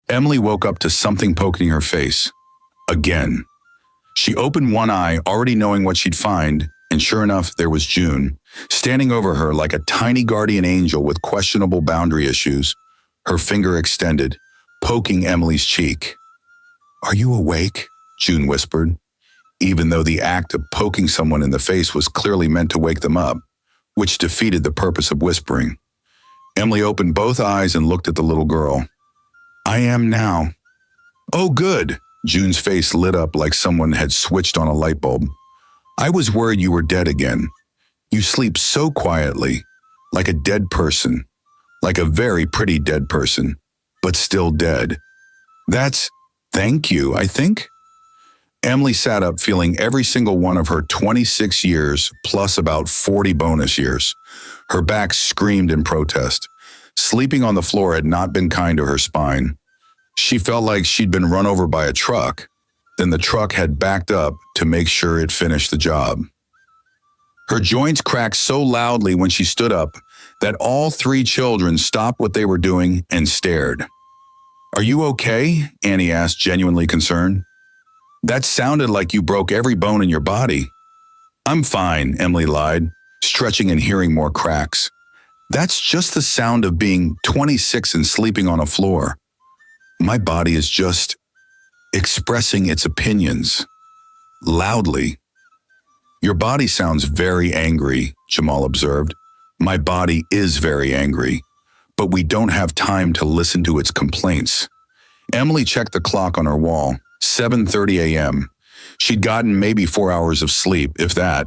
Emily woke up to something poking her face. Again. She opened one eye, already knowing what she'd find, and sure enough, there was June, standing over her like a tiny guardian angel with questionable boundary issues, her finger extended, poking Emily's cheek. "Are you awake?" June whispered, even though the act of poking someone in the face was clearly meant to wake them up, which defeated the purpose of whispering. Emily opened both eyes and looked at the little girl. "I am now." "Oh, good." June's face lit up like someone had switched on a light bulb. "I was worried you were dead again. You sleep so quietly, like a dead person, like a very pretty dead person, but still dead. Thank you, I think." Emily sat up feeling every single one of her 26 years plus about 40 bonus years. Her back screamed in protest. Sleeping on the floor had not been kind to her spine. She felt like she'd been run over by a truck, then the truck had backed up to make sure it finished the job. Her joints cracked so loudly when she stood up that all three children stopped what they were doing and stared. "Are you okay?" Annie asked, genuinely concerned. "That sounded like you broke every bone in your body." "I'm fine," Emily lied, stretching and hearing more cracks. "That's just the sound of being 26 and sleeping on a floor. My body is just expressing its opinions. Loudly." "Your body sounds very angry," Jamal observed. "My body is very angry, but we don't have time to listen to its complaints." Emily checked the clock on her wall. 7:30 a.m. She'd gotten maybe 4 hours of sleep, if that.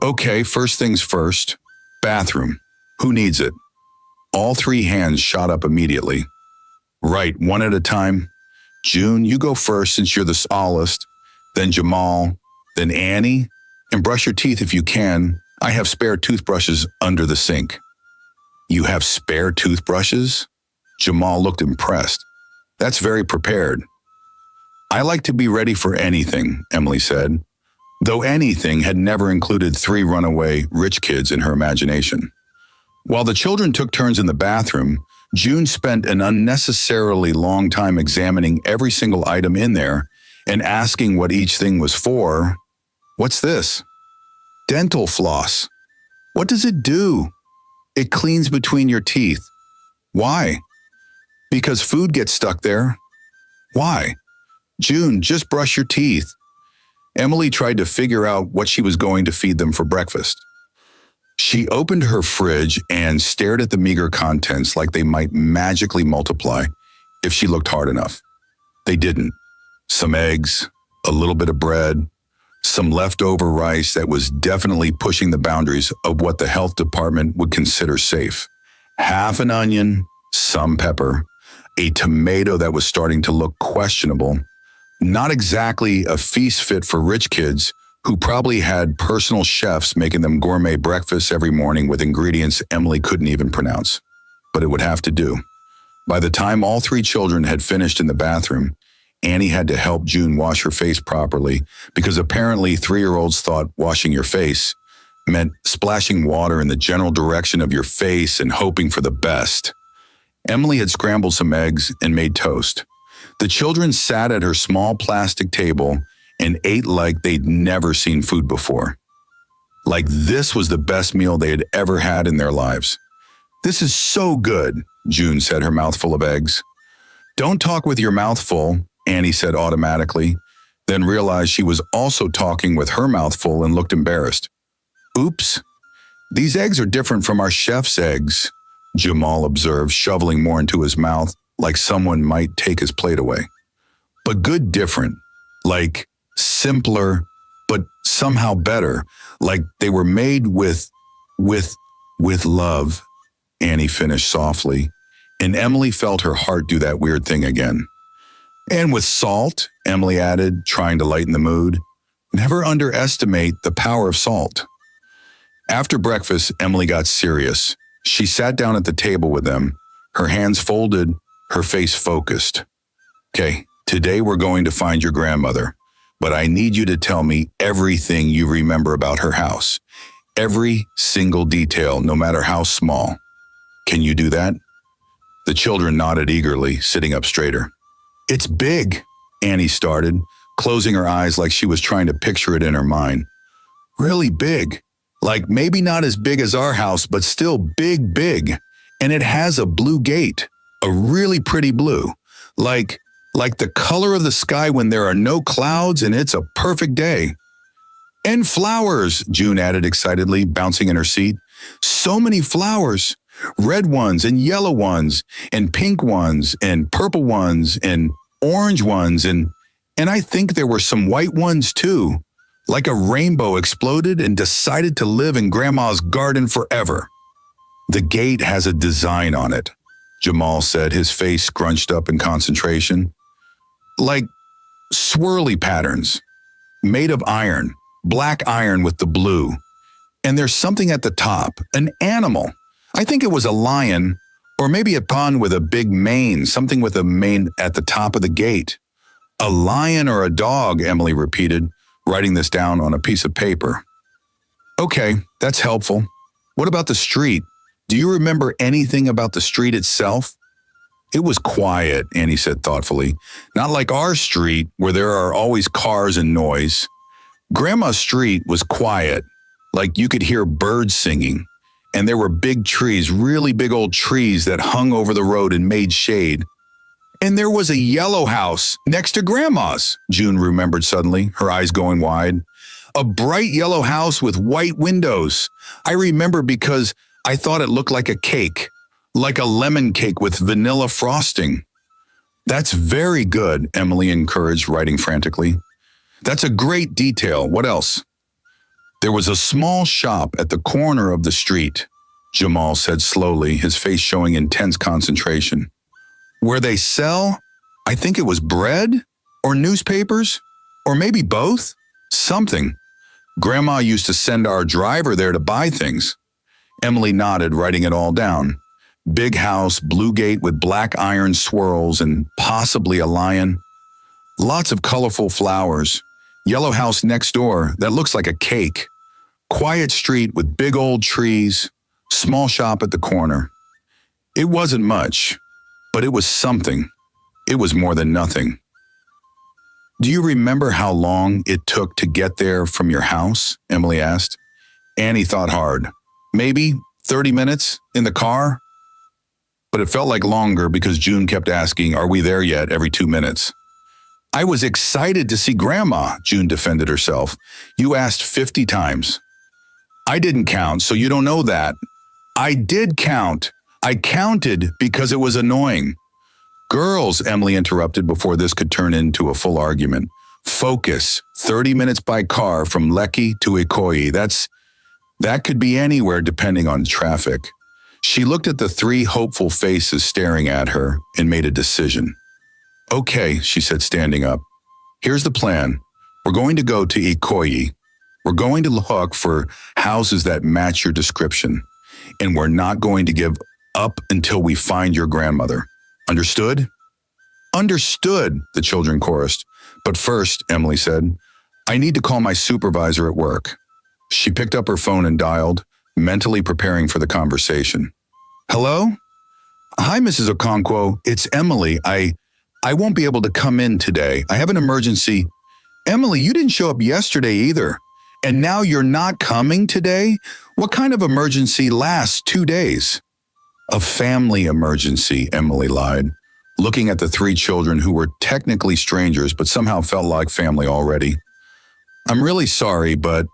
"Okay, first things first. Bathroom. Who needs it?" All three hands shot up immediately. "Right, one at a time. June, you go first since you're the smallest, then Jamal, then Annie, and brush your teeth if you can. I have spare toothbrushes under the sink." "You have spare toothbrushes?" Jamal looked impressed. "That's very prepared." "I like to be ready for anything," Emily said, though anything had never included 3 runaway rich kids in her imagination. While the children took turns in the bathroom, June spent an unnecessarily long time examining every single item in there and asking what each thing was for. "What's this?" "Dental floss." "What does it do?" "It cleans between your teeth." "Why?" "Because food gets stuck there." "Why?" "June, just brush your teeth." Emily tried to figure out what she was going to feed them for breakfast. She opened her fridge and stared at the meager contents like they might magically multiply if she looked hard enough. They didn't. Some eggs, a little bit of bread, some leftover rice that was definitely pushing the boundaries of what the health department would consider safe. Half an onion, some pepper, a tomato that was starting to look questionable. Not exactly a feast fit for rich kids who probably had personal chefs making them gourmet breakfasts every morning with ingredients Emily couldn't even pronounce. But it would have to do. By the time all 3 children had finished in the bathroom, Annie had to help June wash her face properly because apparently 3-year-olds thought washing your face meant splashing water in the general direction of your face and hoping for the best. Emily had scrambled some eggs and made toast. The children sat at her small plastic table and ate like they'd never seen food before. Like this was the best meal they had ever had in their lives. "This is so good," June said, her mouth full of eggs. "Don't talk with your mouth full," Annie said automatically, then realized she was also talking with her mouth full and looked embarrassed. "Oops. These eggs are different from our chef's eggs," Jamal observed, shoveling more into his mouth like someone might take his plate away. "But good different, like simpler, but somehow better, like they were made with love," Annie finished softly, and Emily felt her heart do that weird thing again. "And with salt," Emily added, trying to lighten the mood. "Never underestimate the power of salt." After breakfast, Emily got serious. She sat down at the table with them, her hands folded, her face focused. "Okay, today we're going to find your grandmother, but I need you to tell me everything you remember about her house. Every single detail, no matter how small. Can you do that?" The children nodded eagerly, sitting up straighter. It's big, Annie started, closing her eyes like she was trying to picture it in her mind. Really big. Like maybe not as big as our house, but still big, big. And it has a blue gate, a really pretty blue. Like the color of the sky when there are no clouds and it's a perfect day. And flowers, June added excitedly, bouncing in her seat. So many flowers. Red ones and yellow ones and pink ones and purple ones and orange ones and I think there were some white ones too. Like a rainbow exploded and decided to live in Grandma's garden forever. The gate has a design on it, Jamal said, his face scrunched up in concentration. Like swirly patterns, made of iron, black iron with the blue. And there's something at the top, an animal. I think it was a lion, or maybe a pun with a big mane, something with a mane at the top of the gate. A lion or a dog, Emily repeated, writing this down on a piece of paper. Okay, that's helpful. What about the street? Do you remember anything about the street itself? It was quiet, Annie said thoughtfully. Not like our street, where there are always cars and noise. Grandma's street was quiet, like you could hear birds singing. And there were big trees, really big old trees that hung over the road and made shade. And there was a yellow house next to Grandma's, June remembered suddenly, her eyes going wide. A bright yellow house with white windows. I remember because I thought it looked like a cake, like a lemon cake with vanilla frosting. That's very good, Emily encouraged, writing frantically. That's a great detail. What else? There was a small shop at the corner of the street, Jamal said slowly, his face showing intense concentration. Where they sell, I think it was bread or newspapers, or maybe both, something. Grandma used to send our driver there to buy things. Emily nodded, writing it all down. Big house, blue gate with black iron swirls and possibly a lion. Lots of colorful flowers. Yellow house next door that looks like a cake. Quiet street with big old trees. Small shop at the corner. It wasn't much, but it was something. It was more than nothing. Do you remember how long it took to get there from your house? Emily asked. Annie thought hard. Maybe 30 minutes in the car? But it felt like longer because June kept asking, are we there yet, every 2 minutes. I was excited to see Grandma, June defended herself. You asked 50 times. I didn't count, so you don't know that. I did count. I counted because it was annoying. Girls, Emily interrupted before this could turn into a full argument. Focus. 30 minutes by car from Lekki to Ikoyi. That could be anywhere depending on traffic. She looked at the three hopeful faces staring at her and made a decision. Okay, she said, standing up. Here's the plan. We're going to go to Ikoyi. We're going to look for houses that match your description. And we're not going to give up until we find your grandmother. Understood? Understood, the children chorused. But first, Emily said, I need to call my supervisor at work. She picked up her phone and dialed, mentally preparing for the conversation. Hello? Hi, Mrs. Okonkwo. It's Emily. I won't be able to come in today. I have an emergency. Emily, you didn't show up yesterday either. And now you're not coming today? What kind of emergency lasts 2 days? A family emergency, Emily lied, looking at the three children who were technically strangers but somehow felt like family already. I'm really sorry, but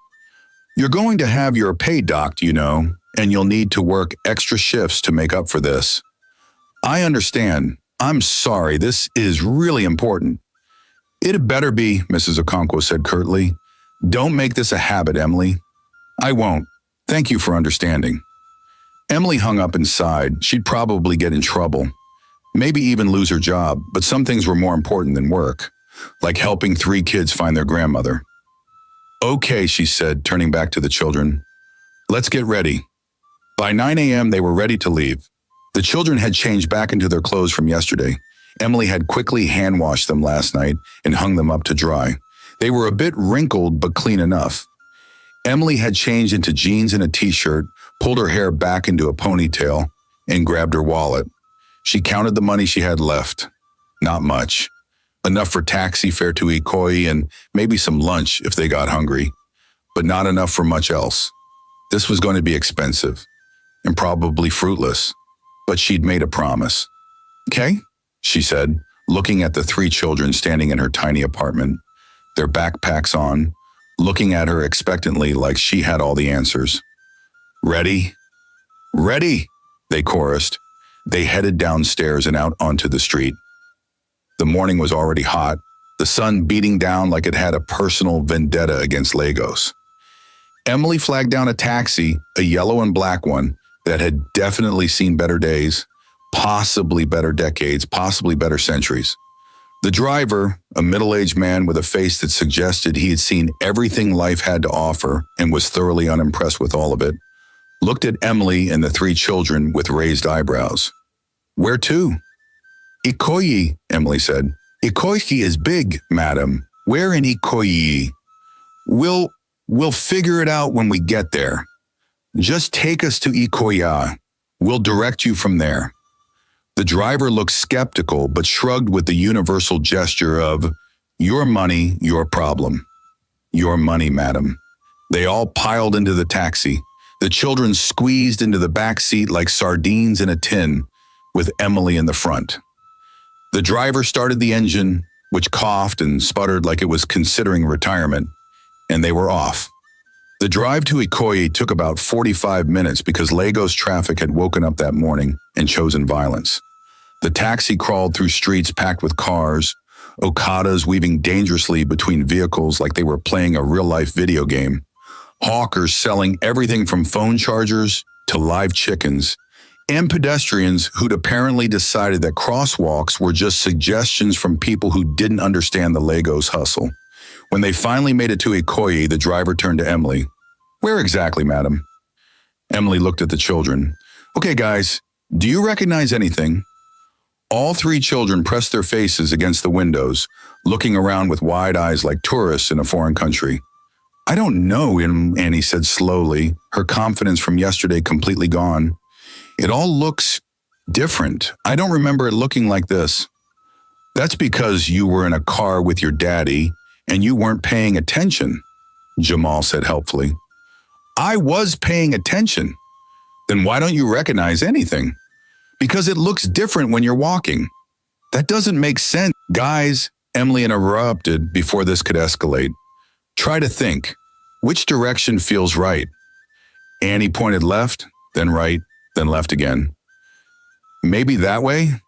you're going to have your pay docked, you know, and you'll need to work extra shifts to make up for this. I understand. I'm sorry. This is really important. It better be, Mrs. Okonkwo said curtly. Don't make this a habit, Emily. I won't. Thank you for understanding. Emily hung up and sighed. She'd probably get in trouble. Maybe even lose her job, but some things were more important than work, like helping 3 kids find their grandmother. Okay, she said, turning back to the children. Let's get ready. By 9 a.m., they were ready to leave. The children had changed back into their clothes from yesterday. Emily had quickly hand-washed them last night and hung them up to dry. They were a bit wrinkled, but clean enough. Emily had changed into jeans and a t-shirt, pulled her hair back into a ponytail, and grabbed her wallet. She counted the money she had left. Not much. Enough for taxi fare to Ikoyi and maybe some lunch if they got hungry, but not enough for much else. This was going to be expensive and probably fruitless, but she'd made a promise. "Okay," she said, looking at the 3 children standing in her tiny apartment, their backpacks on, looking at her expectantly like she had all the answers. "Ready?" "Ready," they chorused. They headed downstairs and out onto the street. The morning was already hot, the sun beating down like it had a personal vendetta against Lagos. Emily flagged down a taxi, a yellow and black one, that had definitely seen better days, possibly better decades, possibly better centuries. The driver, a middle-aged man with a face that suggested he had seen everything life had to offer and was thoroughly unimpressed with all of it, looked at Emily and the 3 children with raised eyebrows. "Where to?" "Ikoyi," Emily said. "Ikoyi is big, madam. Where in Ikoyi?" We'll figure it out when we get there. Just take us to Ikoya. We'll direct you from there." The driver looked skeptical but shrugged with the universal gesture of, "Your money, your problem." "Your money, madam." They all piled into the taxi. The children squeezed into the back seat like sardines in a tin, with Emily in the front. The driver started the engine, which coughed and sputtered like it was considering retirement, and they were off. The drive to Ikoyi took about 45 minutes because Lagos traffic had woken up that morning and chosen violence. The taxi crawled through streets packed with cars, Okadas weaving dangerously between vehicles like they were playing a real-life video game, hawkers selling everything from phone chargers to live chickens, and pedestrians who'd apparently decided that crosswalks were just suggestions from people who didn't understand the Lagos hustle. When they finally made it to Ikoyi, the driver turned to Emily. "Where exactly, madam?" Emily looked at the children. "Okay, guys, do you recognize anything?" All 3 children pressed their faces against the windows, looking around with wide eyes like tourists in a foreign country. "I don't know," Annie said slowly, her confidence from yesterday completely gone. "It all looks different. I don't remember it looking like this." "That's because you were in a car with your daddy and you weren't paying attention," Jamal said helpfully. "I was paying attention." "Then why don't you recognize anything?" "Because it looks different when you're walking." "That doesn't make sense." "Guys," Emily interrupted before this could escalate. "Try to think. Which direction feels right?" Annie pointed left, then right, then left again. "Maybe that way?"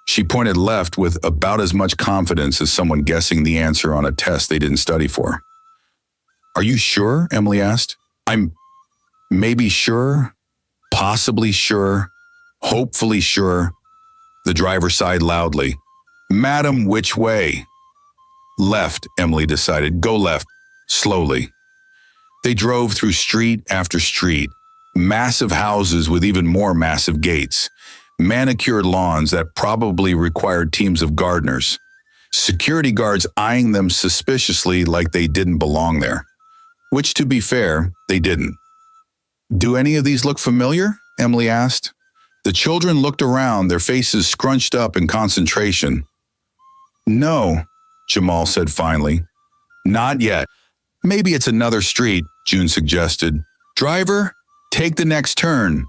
She pointed left with about as much confidence as someone guessing the answer on a test they didn't study for. "Are you sure?" Emily asked. "I'm maybe sure, possibly sure, hopefully sure." The driver sighed loudly. "Madam, which way?" "Left," Emily decided. "Go left, slowly." They drove through street after street, massive houses with even more massive gates, manicured lawns that probably required teams of gardeners, security guards eyeing them suspiciously like they didn't belong there, which, to be fair, they didn't. "Do any of these look familiar?" Emily asked. The children looked around, their faces scrunched up in concentration. "No," Jamal said finally. "Not yet. Maybe it's another street," June suggested. "Driver, take the next turn."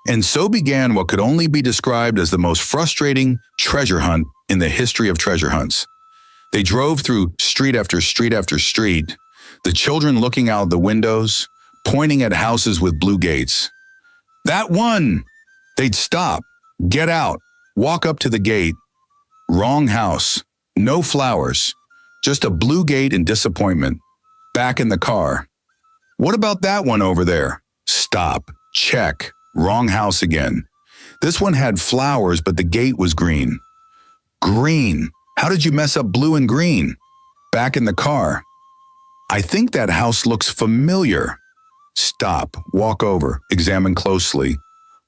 And so began what could only be described as the most frustrating treasure hunt in the history of treasure hunts. They drove through street after street after street, the children looking out the windows, pointing at houses with blue gates. "That one!" They'd stop, get out, walk up to the gate. Wrong house, no flowers, just a blue gate and disappointment. Back in the car. "What about that one over there?" Stop, check, wrong house again. This one had flowers, but the gate was green. "Green? How did you mess up blue and green?" Back in the car. "I think that house looks familiar." Stop, walk over, examine closely.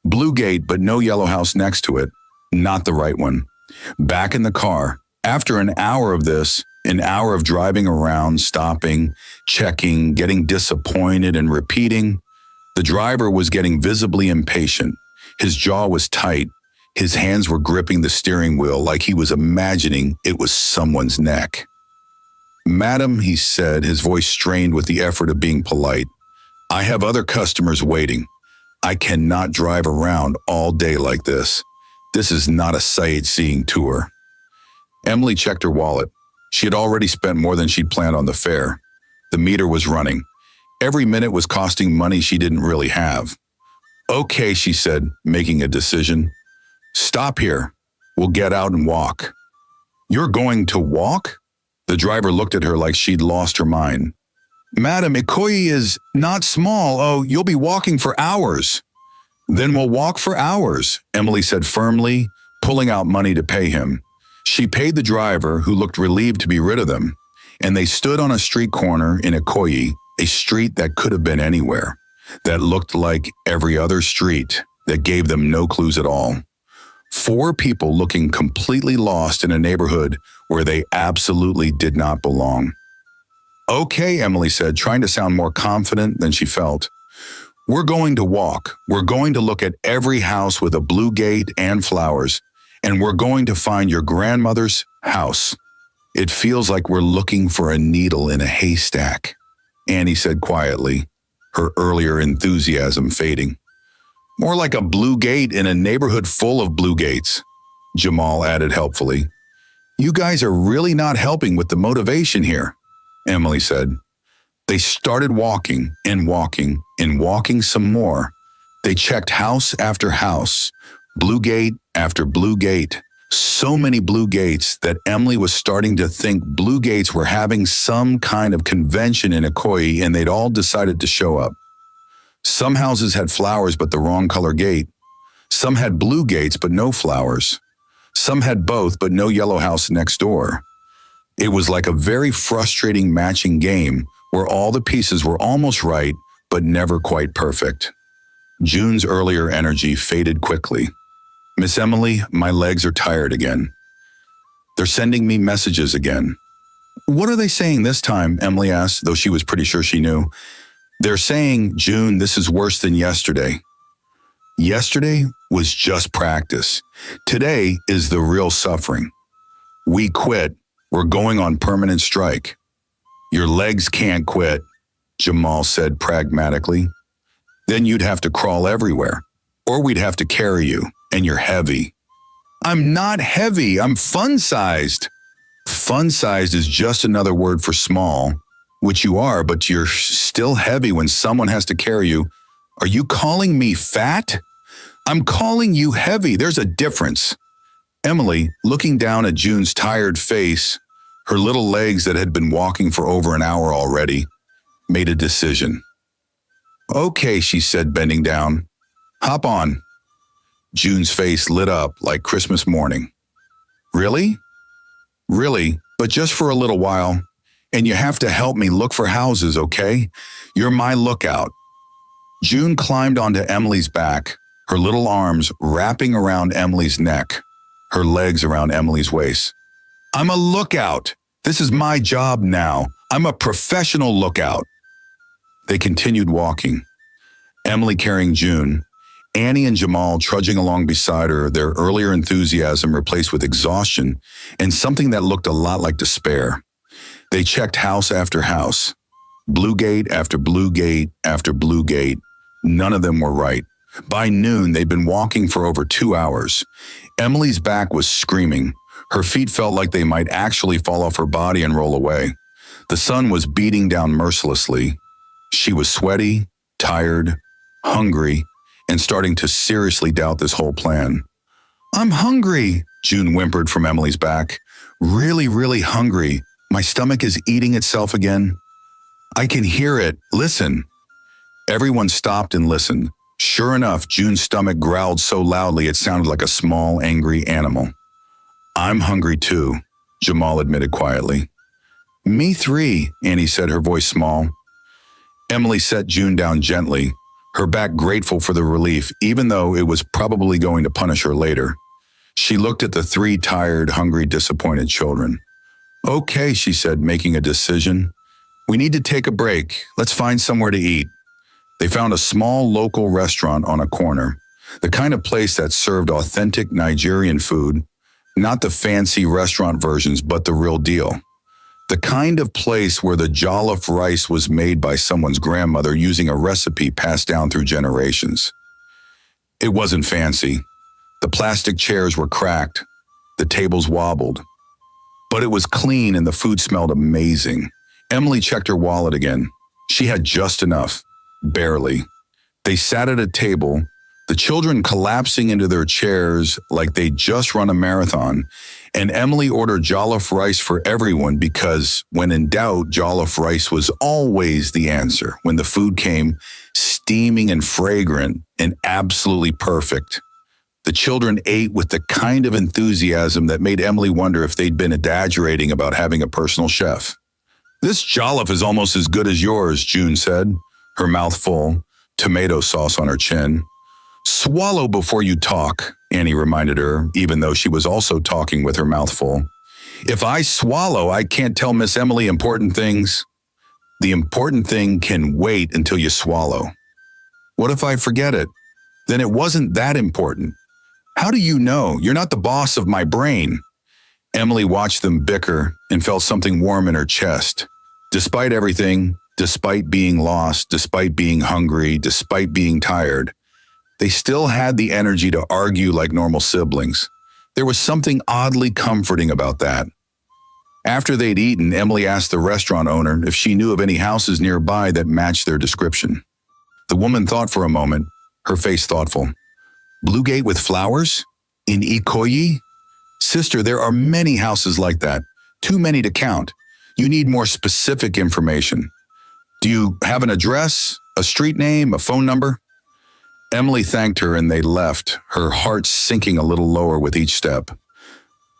Blue gate, but no yellow house next to it. Not the right one. Back in the car. After an hour of this, an hour of driving around, stopping, checking, getting disappointed, and repeating, the driver was getting visibly impatient. His jaw was tight. His hands were gripping the steering wheel like he was imagining it was someone's neck. "Madam," he said, his voice strained with the effort of being polite, "I have other customers waiting. I cannot drive around all day like this. This is not a sightseeing tour." Emily checked her wallet. She had already spent more than she'd planned on the fare. The meter was running. Every minute was costing money she didn't really have. "Okay," she said, making a decision. "Stop here. We'll get out and walk." "You're going to walk?" The driver looked at her like she'd lost her mind. "Madam, Ikoyi is not small. Oh, you'll be walking for hours." "Then we'll walk for hours," Emily said firmly, pulling out money to pay him. She paid the driver, who looked relieved to be rid of them, and they stood on a street corner in Ikoyi, a street that could have been anywhere, that looked like every other street, that gave them no clues at all. Four people looking completely lost in a neighborhood where they absolutely did not belong. "Okay," Emily said, trying to sound more confident than she felt. "We're going to walk. We're going to look at every house with a blue gate and flowers, and we're going to find your grandmother's house." "It feels like we're looking for a needle in a haystack," Annie said quietly, her earlier enthusiasm fading. "More like a blue gate in a neighborhood full of blue gates," Jamal added helpfully. "You guys are really not helping with the motivation here," Emily said. They started walking and walking and walking some more. They checked house after house, blue gate after blue gate, so many blue gates that Emily was starting to think blue gates were having some kind of convention in Ikoyi and they'd all decided to show up. Some houses had flowers but the wrong color gate. Some had blue gates but no flowers. Some had both but no yellow house next door. It was like a very frustrating matching game where all the pieces were almost right but never quite perfect. June's earlier energy faded quickly. "Miss Emily, my legs are tired again. They're sending me messages again." "What are they saying this time?" Emily asked, though she was pretty sure she knew. "They're saying, June, this is worse than yesterday." Yesterday was just practice. Today is the real suffering. "We quit. We're going on permanent strike." "Your legs can't quit," Jamal said pragmatically. "Then you'd have to crawl everywhere, or we'd have to carry you, and you're heavy." "I'm not heavy. I'm fun-sized." "Fun-sized is just another word for small, which you are, but you're still heavy when someone has to carry you. Are you calling me fat?" "I'm calling you heavy. There's a difference." Emily, looking down at June's tired face, her little legs that had been walking for over an hour already, made a decision. "Okay," she said, bending down. "Hop on." June's face lit up like Christmas morning. "Really?" "Really, but just for a little while. And you have to help me look for houses, okay? You're my lookout." June climbed onto Emily's back, her little arms wrapping around Emily's neck, her legs around Emily's waist. "I'm a lookout. This is my job now. I'm a professional lookout." They continued walking, Emily carrying June, Annie and Jamal trudging along beside her, their earlier enthusiasm replaced with exhaustion and something that looked a lot like despair. They checked house after house, blue gate after blue gate after blue gate. None of them were right. By noon, they'd been walking for over 2 hours. Emily's back was screaming. Her feet felt like they might actually fall off her body and roll away. The sun was beating down mercilessly. She was sweaty, tired, hungry, and starting to seriously doubt this whole plan. "I'm hungry," June whimpered from Emily's back. "Really, really hungry. My stomach is eating itself again." "I can hear it. Listen." Everyone stopped and listened. Sure enough, June's stomach growled so loudly it sounded like a small, angry animal. "I'm hungry too," Jamal admitted quietly. "Me three," Annie said, her voice small. Emily set June down gently, her back grateful for the relief, even though it was probably going to punish her later. She looked at the 3 tired, hungry, disappointed children. "Okay," she said, making a decision. "We need to take a break. Let's find somewhere to eat." They found a small local restaurant on a corner. The kind of place that served authentic Nigerian food, not the fancy restaurant versions, but the real deal. The kind of place where the jollof rice was made by someone's grandmother using a recipe passed down through generations. It wasn't fancy. The plastic chairs were cracked. The tables wobbled. But it was clean and the food smelled amazing. Emily checked her wallet again. She had just enough. Barely. They sat at a table, the children collapsing into their chairs like they'd just run a marathon, and Emily ordered jollof rice for everyone because, when in doubt, jollof rice was always the answer when the food came steaming and fragrant and absolutely perfect. The children ate with the kind of enthusiasm that made Emily wonder if they'd been exaggerating about having a personal chef. "This jollof is almost as good as yours," June said, her mouth full, tomato sauce on her chin. "Swallow before you talk," Annie reminded her, even though she was also talking with her mouth full. "If I swallow, I can't tell Miss Emily important things." "The important thing can wait until you swallow." "What if I forget it? Then it wasn't that important." "How do you know? You're not the boss of my brain." Emily watched them bicker and felt something warm in her chest. Despite everything, despite being lost, despite being hungry, despite being tired, they still had the energy to argue like normal siblings. There was something oddly comforting about that. After they'd eaten, Emily asked the restaurant owner if she knew of any houses nearby that matched their description. The woman thought for a moment, her face thoughtful. "Blue gate with flowers? In Ikoyi? Sister, there are many houses like that. Too many to count. You need more specific information. Do you have an address, a street name, a phone number?" Emily thanked her and they left, her heart sinking a little lower with each step.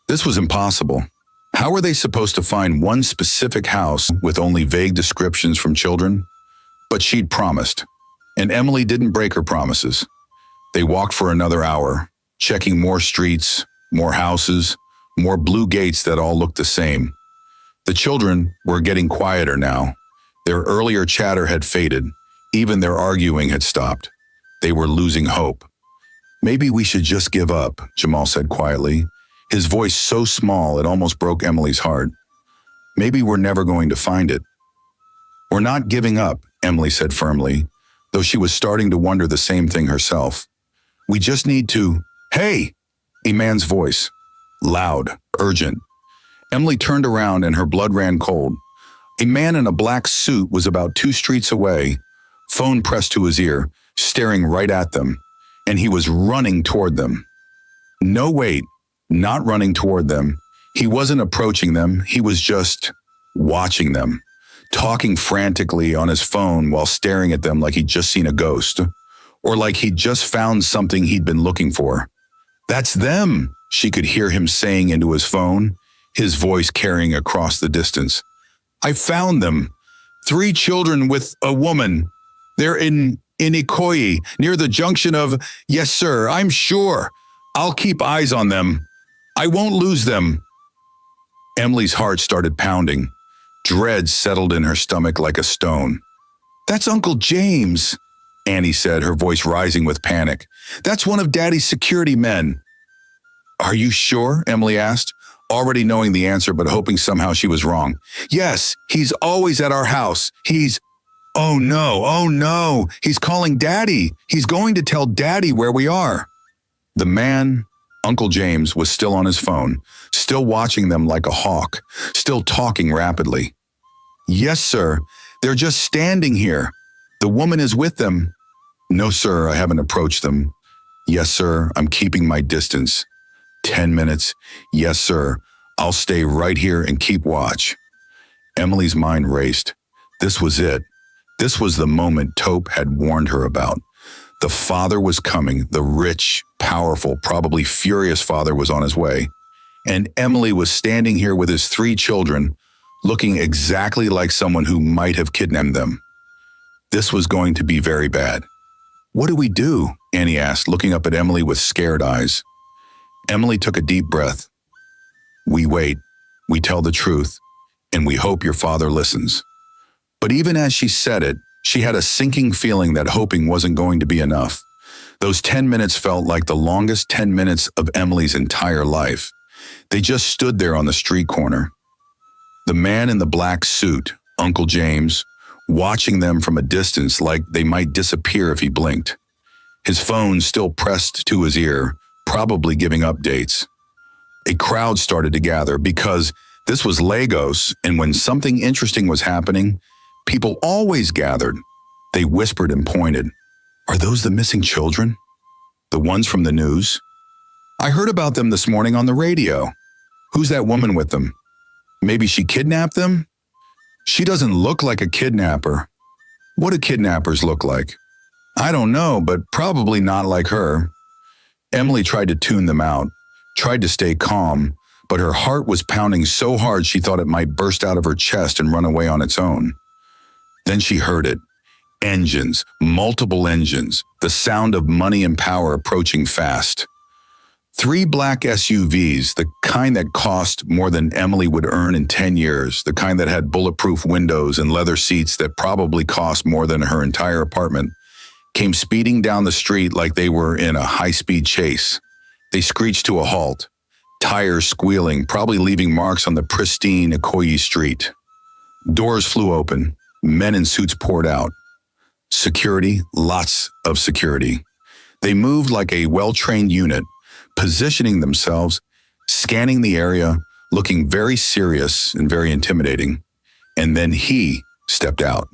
This was impossible. How were they supposed to find one specific house with only vague descriptions from children? But she'd promised, and Emily didn't break her promises. They walked for another hour, checking more streets, more houses, more blue gates that all looked the same. The children were getting quieter now. Their earlier chatter had faded. Even their arguing had stopped. They were losing hope. "Maybe we should just give up," Jamal said quietly, his voice so small it almost broke Emily's heart. "Maybe we're never going to find it." "We're not giving up," Emily said firmly, though she was starting to wonder the same thing herself. "We just need to—" "Hey!" A man's voice. Loud, urgent. Emily turned around and her blood ran cold. A man in a black suit was about 2 streets away, phone pressed to his ear, staring right at them, and he was running toward them. No, wait, not running toward them. He wasn't approaching them, he was just watching them, talking frantically on his phone while staring at them like he'd just seen a ghost, or like he'd just found something he'd been looking for. "That's them," she could hear him saying into his phone, his voice carrying across the distance. "I found them. 3 children with a woman. They're in Ikoyi, near the junction of— Yes, sir, I'm sure. I'll keep eyes on them. I won't lose them." Emily's heart started pounding. Dread settled in her stomach like a stone. "That's Uncle James," Annie said, her voice rising with panic. "That's one of Daddy's security men." "Are you sure?" Emily asked, already knowing the answer but hoping somehow she was wrong. "Yes, he's always at our house. Oh no, he's calling Daddy. He's going to tell Daddy where we are." The man, Uncle James, was still on his phone, still watching them like a hawk, still talking rapidly. "Yes, sir, they're just standing here. The woman is with them." "No, sir, I haven't approached them." "Yes, sir, I'm keeping my distance." 10 minutes. "Yes, sir, I'll stay right here and keep watch." Emily's mind raced. This was it. This was the moment Taupe had warned her about. The father was coming, the rich, powerful, probably furious father was on his way. And Emily was standing here with his 3 children, looking exactly like someone who might have kidnapped them. This was going to be very bad. "What do we do?" Annie asked, looking up at Emily with scared eyes. Emily took a deep breath. "We wait, we tell the truth, and we hope your father listens." But even as she said it, she had a sinking feeling that hoping wasn't going to be enough. Those 10 minutes felt like the longest 10 minutes of Emily's entire life. They just stood there on the street corner. The man in the black suit, Uncle James, watching them from a distance like they might disappear if he blinked. His phone still pressed to his ear, probably giving updates. A crowd started to gather because this was Lagos, and when something interesting was happening, people always gathered. They whispered and pointed. Are those the missing children? The ones from the news? I heard about them this morning on the radio. Who's that woman with them? Maybe she kidnapped them? She doesn't look like a kidnapper. What do kidnappers look like? I don't know, but probably not like her. Emily tried to tune them out, tried to stay calm, but her heart was pounding so hard she thought it might burst out of her chest and run away on its own. Then she heard it. Engines, multiple engines, the sound of money and power approaching fast. 3 black SUVs, the kind that cost more than Emily would earn in 10 years, the kind that had bulletproof windows and leather seats that probably cost more than her entire apartment, came speeding down the street like they were in a high-speed chase. They screeched to a halt, tires squealing, probably leaving marks on the pristine Ikoyi street. Doors flew open, men in suits poured out. Security, lots of security. They moved like a well-trained unit, positioning themselves, scanning the area, looking very serious and very intimidating. And then he stepped out,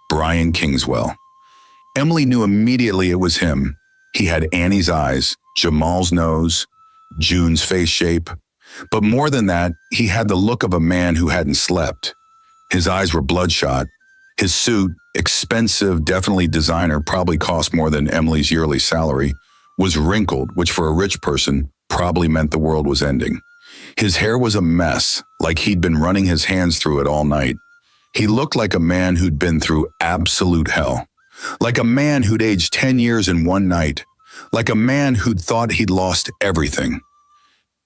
Brian Kingswell. Emily knew immediately it was him. He had Annie's eyes, Jamal's nose, June's face shape. But more than that, he had the look of a man who hadn't slept. His eyes were bloodshot. His suit, expensive, definitely designer, probably cost more than Emily's yearly salary, was wrinkled, which for a rich person probably meant the world was ending. His hair was a mess, like he'd been running his hands through it all night. He looked like a man who'd been through absolute hell. Like a man who'd aged 10 years in one night. Like a man who'd thought he'd lost everything.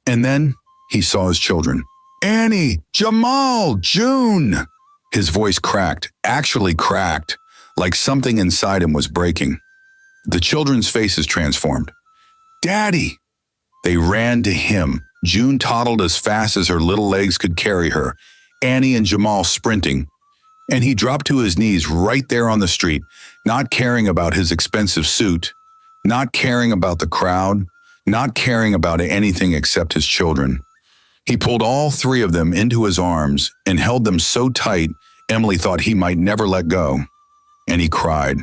And then he saw his children. Annie, Jamal, June! His voice cracked, actually cracked, like something inside him was breaking. The children's faces transformed. Daddy! They ran to him. June toddled as fast as her little legs could carry her, Annie and Jamal sprinting. And he dropped to his knees right there on the street, not caring about his expensive suit, not caring about the crowd, not caring about anything except his children. He pulled all 3 of them into his arms and held them so tight Emily thought he might never let go. And he cried.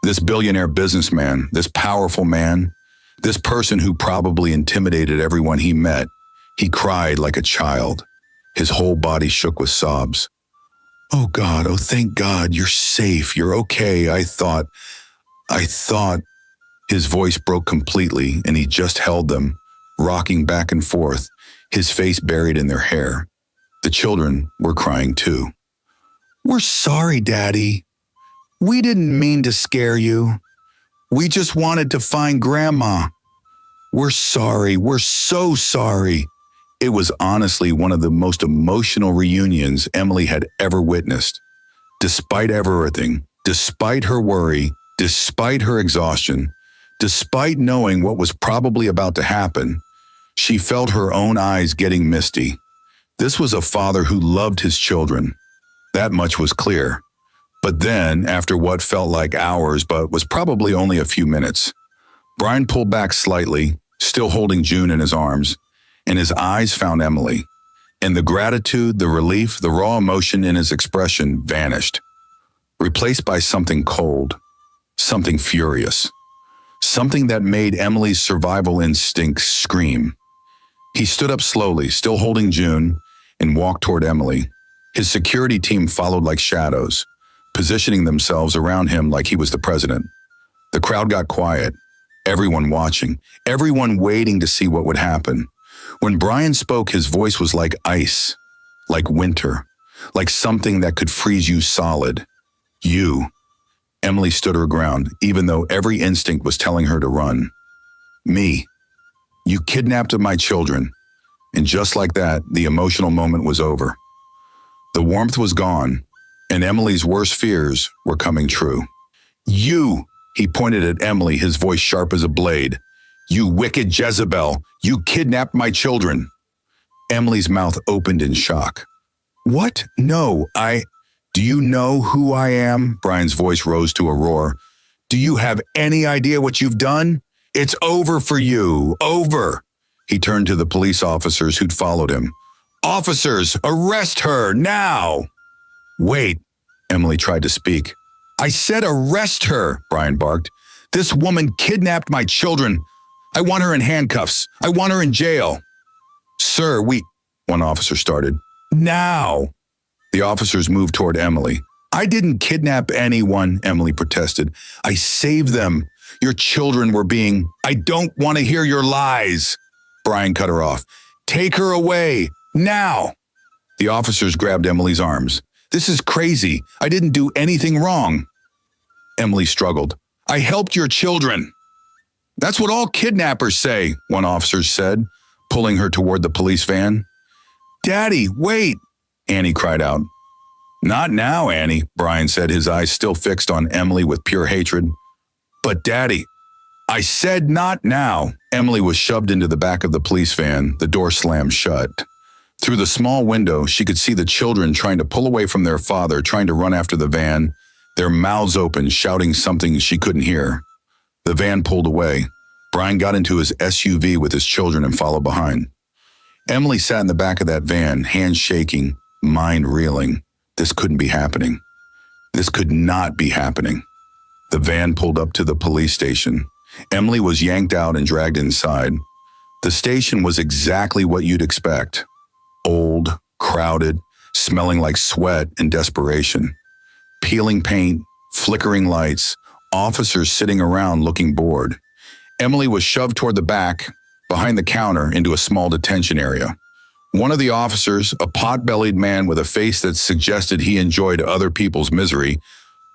This billionaire businessman, this powerful man, this person who probably intimidated everyone he met, he cried like a child. His whole body shook with sobs. Oh God, oh thank God, you're safe, you're okay, I thought. His voice broke completely and he just held them, rocking back and forth, his face buried in their hair. The children were crying too. We're sorry, Daddy. We didn't mean to scare you. We just wanted to find Grandma. We're sorry. We're so sorry. It was honestly one of the most emotional reunions Emily had ever witnessed. Despite everything, despite her worry, despite her exhaustion, despite knowing what was probably about to happen, she felt her own eyes getting misty. This was a father who loved his children. That much was clear. But then, after what felt like hours but was probably only a few minutes, Brian pulled back slightly, still holding June in his arms, and his eyes found Emily. And the gratitude, the relief, the raw emotion in his expression vanished, replaced by something cold, something furious, something that made Emily's survival instincts scream. He stood up slowly, still holding June, and walked toward Emily. His security team followed like shadows, positioning themselves around him like he was the president. The crowd got quiet, everyone watching, everyone waiting to see what would happen. When Brian spoke, his voice was like ice, like winter, like something that could freeze you solid. You. Emily stood her ground, even though every instinct was telling her to run. Me. You kidnapped my children. And just like that, the emotional moment was over. The warmth was gone, and Emily's worst fears were coming true. You, He pointed at Emily, his voice sharp as a blade. "You wicked Jezebel! You kidnapped my children!" Emily's mouth opened in shock. "What? No, Do you know who I am?" Brian's voice rose to a roar. "Do you have any idea what you've done? It's over for you. Over." He turned to the police officers who'd followed him. "Officers, arrest her, now!" "Wait," Emily tried to speak. "I said arrest her," Brian barked. "This woman kidnapped my children. I want her in handcuffs. I want her in jail." "Sir, one officer started. "Now!" The officers moved toward Emily. "I didn't kidnap anyone," Emily protested. "I saved them. Your children were being—" "I don't want to hear your lies!" Brian cut her off. "Take her away, now!" The officers grabbed Emily's arms. "This is crazy. I didn't do anything wrong." Emily struggled. "I helped your children." "That's what all kidnappers say," one officer said, pulling her toward the police van. "Daddy, wait!" Annie cried out. "Not now, Annie," Brian said, his eyes still fixed on Emily with pure hatred. "But Daddy, I said not now." Emily was shoved into the back of the police van. The door slammed shut. Through the small window, she could see the children trying to pull away from their father, trying to run after the van, their mouths open, shouting something she couldn't hear. The van pulled away. Brian got into his SUV with his children and followed behind. Emily sat in the back of that van, hands shaking, mind reeling. This couldn't be happening. This could not be happening. The van pulled up to the police station. Emily was yanked out and dragged inside. The station was exactly what you'd expect. Old, crowded, smelling like sweat and desperation. Peeling paint, flickering lights, officers sitting around looking bored. Emily was shoved toward the back, behind the counter, into a small detention area. One of the officers, a pot-bellied man with a face that suggested he enjoyed other people's misery,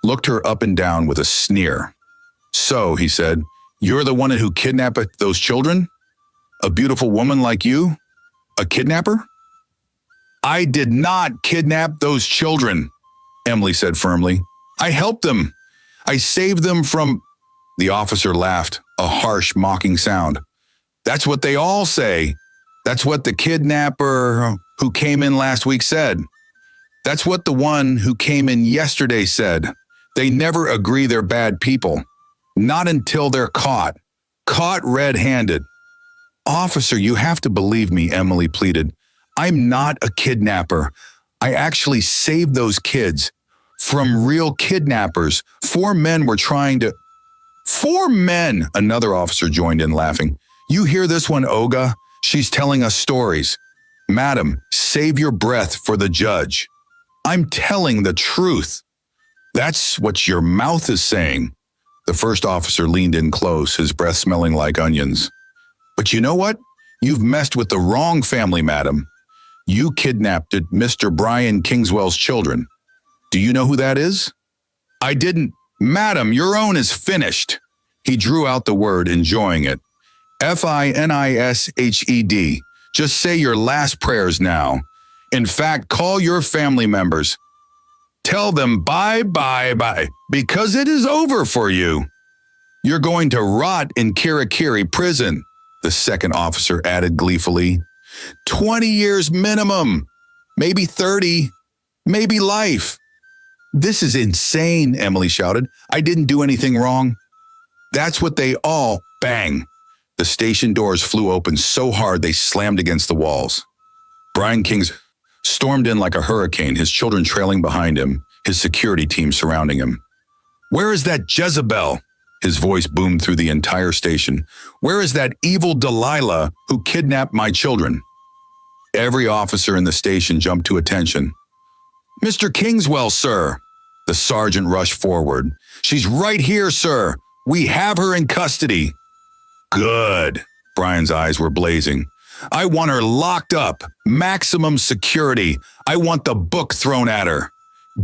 looked her up and down with a sneer. "So," he said, "you're the one who kidnapped those children? A beautiful woman like you? A kidnapper?" "I did not kidnap those children," Emily said firmly. "I helped them. I saved them from—" The officer laughed, a harsh, mocking sound. "That's what they all say. That's what the kidnapper who came in last week said. That's what the one who came in yesterday said. They never agree they're bad people. Not until they're caught. Caught red-handed." "Officer, you have to believe me," Emily pleaded. "I'm not a kidnapper. I actually saved those kids from real kidnappers. 4 men were trying to—" "4 men!" Another officer joined in, laughing. "You hear this one, Olga? She's telling us stories. Madam, save your breath for the judge. I'm telling the truth." "That's what your mouth is saying." The first officer leaned in close, his breath smelling like onions. "But you know what? You've messed with the wrong family, madam. You kidnapped Mr. Brian Kingswell's children. Do you know who that is?" "I didn't." "Madam, your own is finished." He drew out the word, enjoying it. "Finished. Just say your last prayers now. In fact, call your family members. Tell them bye, because it is over for you. You're going to rot in Kirikiri prison," the second officer added gleefully. 20 years minimum, maybe 30, maybe life. "This is insane," Emily shouted. "I didn't do anything wrong." "That's what they all—" Bang! The station doors flew open so hard they slammed against the walls. Brian Kings stormed in like a hurricane, his children trailing behind him, his security team surrounding him. "Where is that Jezebel?" His voice boomed through the entire station. "Where is that evil Delilah who kidnapped my children?" Every officer in the station jumped to attention. "Mr. Kingswell, sir." The sergeant rushed forward. "She's right here, sir. We have her in custody." "Good." Brian's eyes were blazing. "I want her locked up. Maximum security. I want the book thrown at her.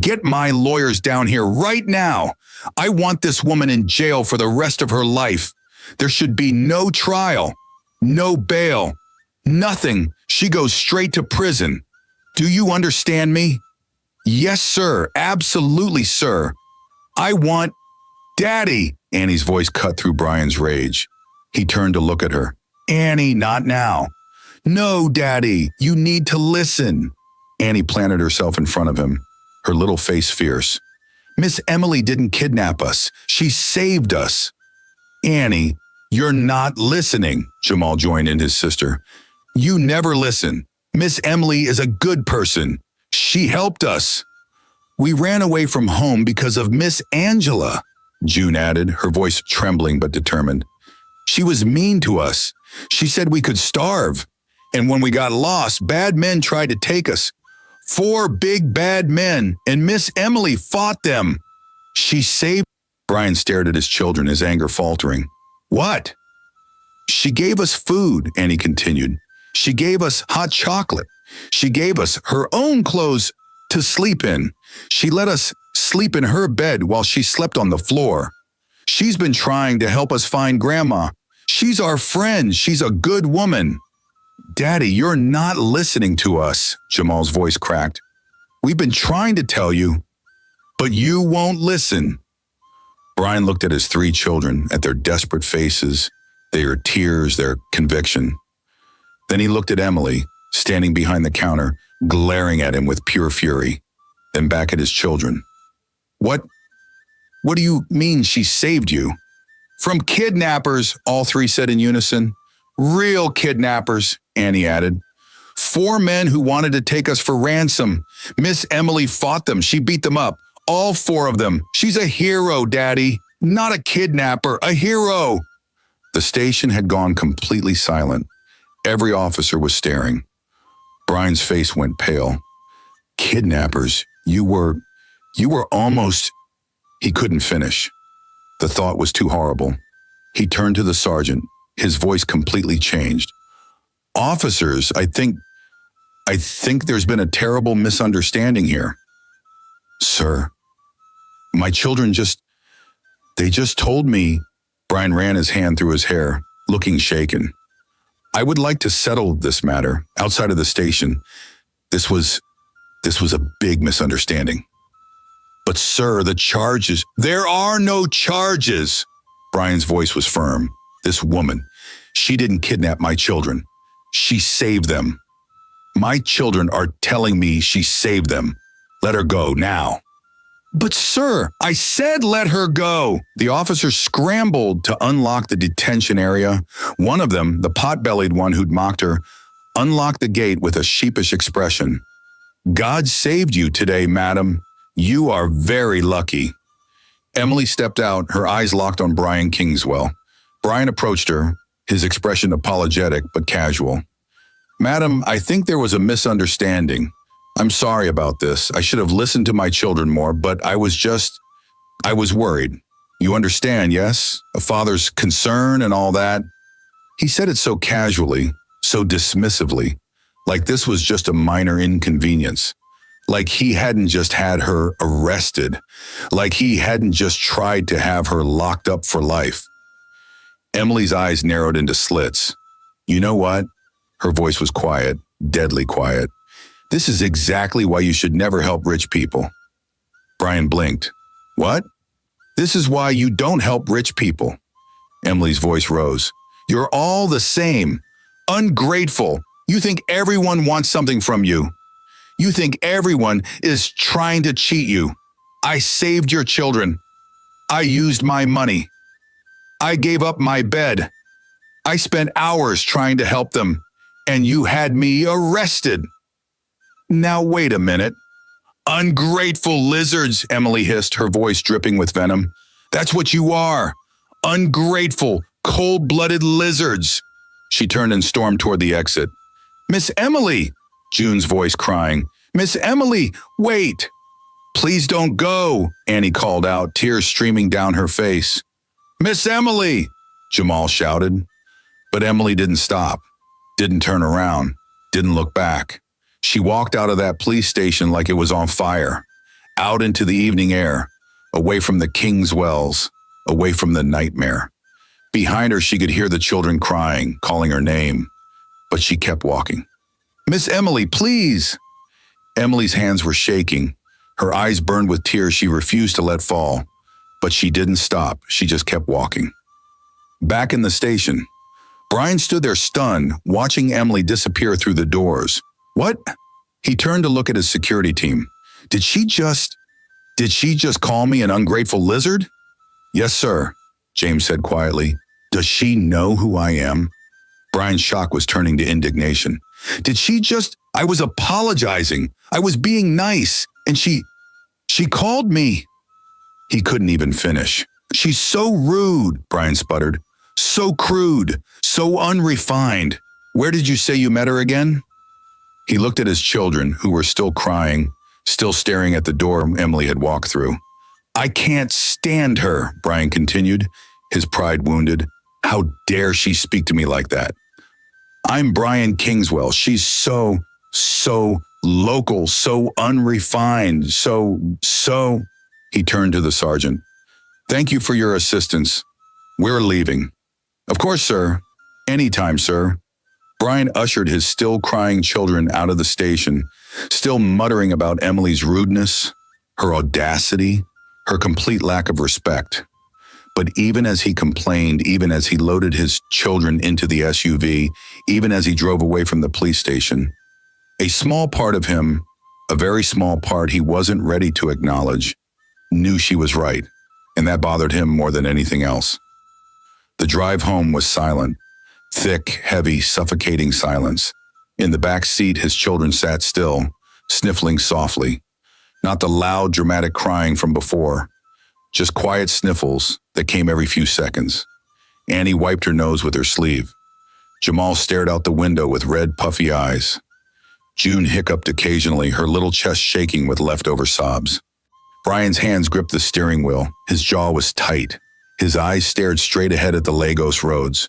Get my lawyers down here right now. I want this woman in jail for the rest of her life. There should be no trial, no bail, nothing. She goes straight to prison. Do you understand me?" "Yes, sir. Absolutely, sir. I want—" Daddy! Annie's voice cut through Brian's rage. He turned to look at her. Annie, not now. No, Daddy, you need to listen. Annie planted herself in front of him, her little face fierce. Miss Emily didn't kidnap us. She saved us. Annie, you're not listening, Jamal joined in his sister. You never listen. Miss Emily is a good person. She helped us. We ran away from home because of Miss Angela, June added, her voice trembling but determined. She was mean to us. She said we could starve. And when we got lost, bad men tried to take us. 4 big bad men, and Miss Emily fought them. She saved. Brian stared at his children, his anger faltering. What? She gave us food, Annie continued. She gave us hot chocolate. She gave us her own clothes to sleep in. She let us sleep in her bed while she slept on the floor. She's been trying to help us find Grandma. She's our friend. She's a good woman. Daddy, you're not listening to us, Jamal's voice cracked. We've been trying to tell you, but you won't listen. Brian looked at his 3 children, at their desperate faces, their tears, their conviction. Then he looked at Emily, standing behind the counter, glaring at him with pure fury, then back at his children. What do you mean she saved you? From kidnappers, all 3 said in unison. Real kidnappers, Annie added. 4 men who wanted to take us for ransom. Miss Emily fought them. She beat them up. All 4 of them. She's a hero, Daddy. Not a kidnapper, a hero. The station had gone completely silent. Every officer was staring. Brian's face went pale. Kidnappers, you were almost... He couldn't finish. The thought was too horrible. He turned to the sergeant. His voice completely changed. Officers, I think there's been a terrible misunderstanding here. Sir, my children they just told me. Brian ran his hand through his hair, looking shaken. I would like to settle this matter outside of the station. This was a big misunderstanding. But sir, the charges... There are no charges! Brian's voice was firm. This woman, she didn't kidnap my children. She saved them. My children are telling me she saved them. Let her go now. But sir, I said let her go. The officers scrambled to unlock the detention area. One of them, the pot-bellied one who'd mocked her, unlocked the gate with a sheepish expression. God saved you today, madam. You are very lucky. Emily stepped out, her eyes locked on Brian Kingswell. Brian approached her, his expression apologetic but casual. Madam, I think there was a misunderstanding. I'm sorry about this. I should have listened to my children more, but I was worried. You understand, yes? A father's concern and all that. He said it so casually, so dismissively, like this was just a minor inconvenience. Like he hadn't just had her arrested. Like he hadn't just tried to have her locked up for life. Emily's eyes narrowed into slits. You know what? Her voice was quiet, deadly quiet. This is exactly why you should never help rich people. Brian blinked. What? This is why you don't help rich people. Emily's voice rose. You're all the same. Ungrateful. You think everyone wants something from you. You think everyone is trying to cheat you. I saved your children. I used my money. I gave up my bed. I spent hours trying to help them, and you had me arrested. Now wait a minute. Ungrateful lizards, Emily hissed, her voice dripping with venom. That's what you are. Ungrateful, cold-blooded lizards. She turned and stormed toward the exit. Miss Emily, June's voice crying. Miss Emily, wait. Please don't go, Annie called out, tears streaming down her face. Miss Emily, Jamal shouted. But Emily didn't stop, didn't turn around, didn't look back. She walked out of that police station like it was on fire, out into the evening air, away from the Kingswells, away from the nightmare. Behind her, she could hear the children crying, calling her name, but she kept walking. Miss Emily, please! Emily's hands were shaking. Her eyes burned with tears she refused to let fall. But she didn't stop. She just kept walking. Back in the station, Brian stood there stunned, watching Emily disappear through the doors. What? He turned to look at his security team. Did she just call me an ungrateful lizard? Yes, sir, James said quietly. Does she know who I am? Brian's shock was turning to indignation. I was apologizing. I was being nice. And she called me. He couldn't even finish. She's so rude, Brian sputtered. So crude, so unrefined. Where did you say you met her again? He looked at his children, who were still crying, still staring at the door Emily had walked through. I can't stand her, Brian continued, his pride wounded. How dare she speak to me like that? I'm Brian Kingswell. She's so local, so unrefined, so. He turned to the sergeant. Thank you for your assistance. We're leaving. Of course, sir. Anytime, sir. Brian ushered his still crying children out of the station, still muttering about Emily's rudeness, her audacity, her complete lack of respect. But even as he complained, even as he loaded his children into the SUV, even as he drove away from the police station, a small part of him, a very small part he wasn't ready to acknowledge, knew she was right, and that bothered him more than anything else. The drive home was silent, thick, heavy, suffocating silence. In the back seat, his children sat still, sniffling softly. Not the loud, dramatic crying from before, just quiet sniffles that came every few seconds. Annie wiped her nose with her sleeve. Jamal stared out the window with red, puffy eyes. June hiccuped occasionally, her little chest shaking with leftover sobs. Brian's hands gripped the steering wheel. His jaw was tight. His eyes stared straight ahead at the Lagos roads.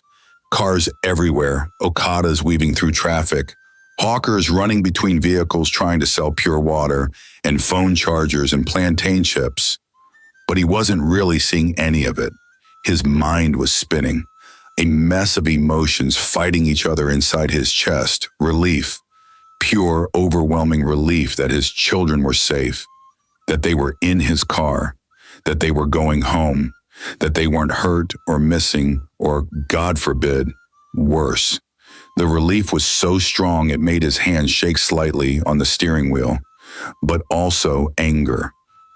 Cars everywhere, Okadas weaving through traffic, hawkers running between vehicles trying to sell pure water, and phone chargers and plantain chips. But he wasn't really seeing any of it. His mind was spinning, a mess of emotions fighting each other inside his chest. Relief, pure, overwhelming relief that his children were safe, that they were in his car, that they were going home, that they weren't hurt or missing or, God forbid, worse. The relief was so strong it made his hand shake slightly on the steering wheel, but also anger.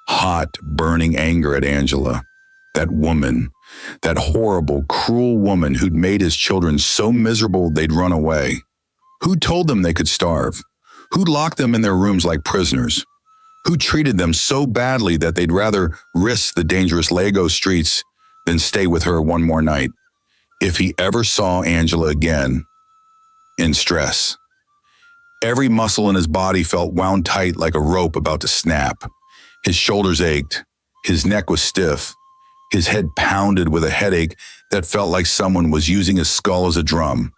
Hot, burning anger at Angela, that woman, that horrible, cruel woman who'd made his children so miserable they'd run away. Who told them they could starve? Who locked them in their rooms like prisoners? Who treated them so badly that they'd rather risk the dangerous Lagos streets than stay with her one more night? If he ever saw Angela again, in stress. Every muscle in his body felt wound tight like a rope about to snap. His shoulders ached. His neck was stiff. His head pounded with a headache that felt like someone was using his skull as a drum.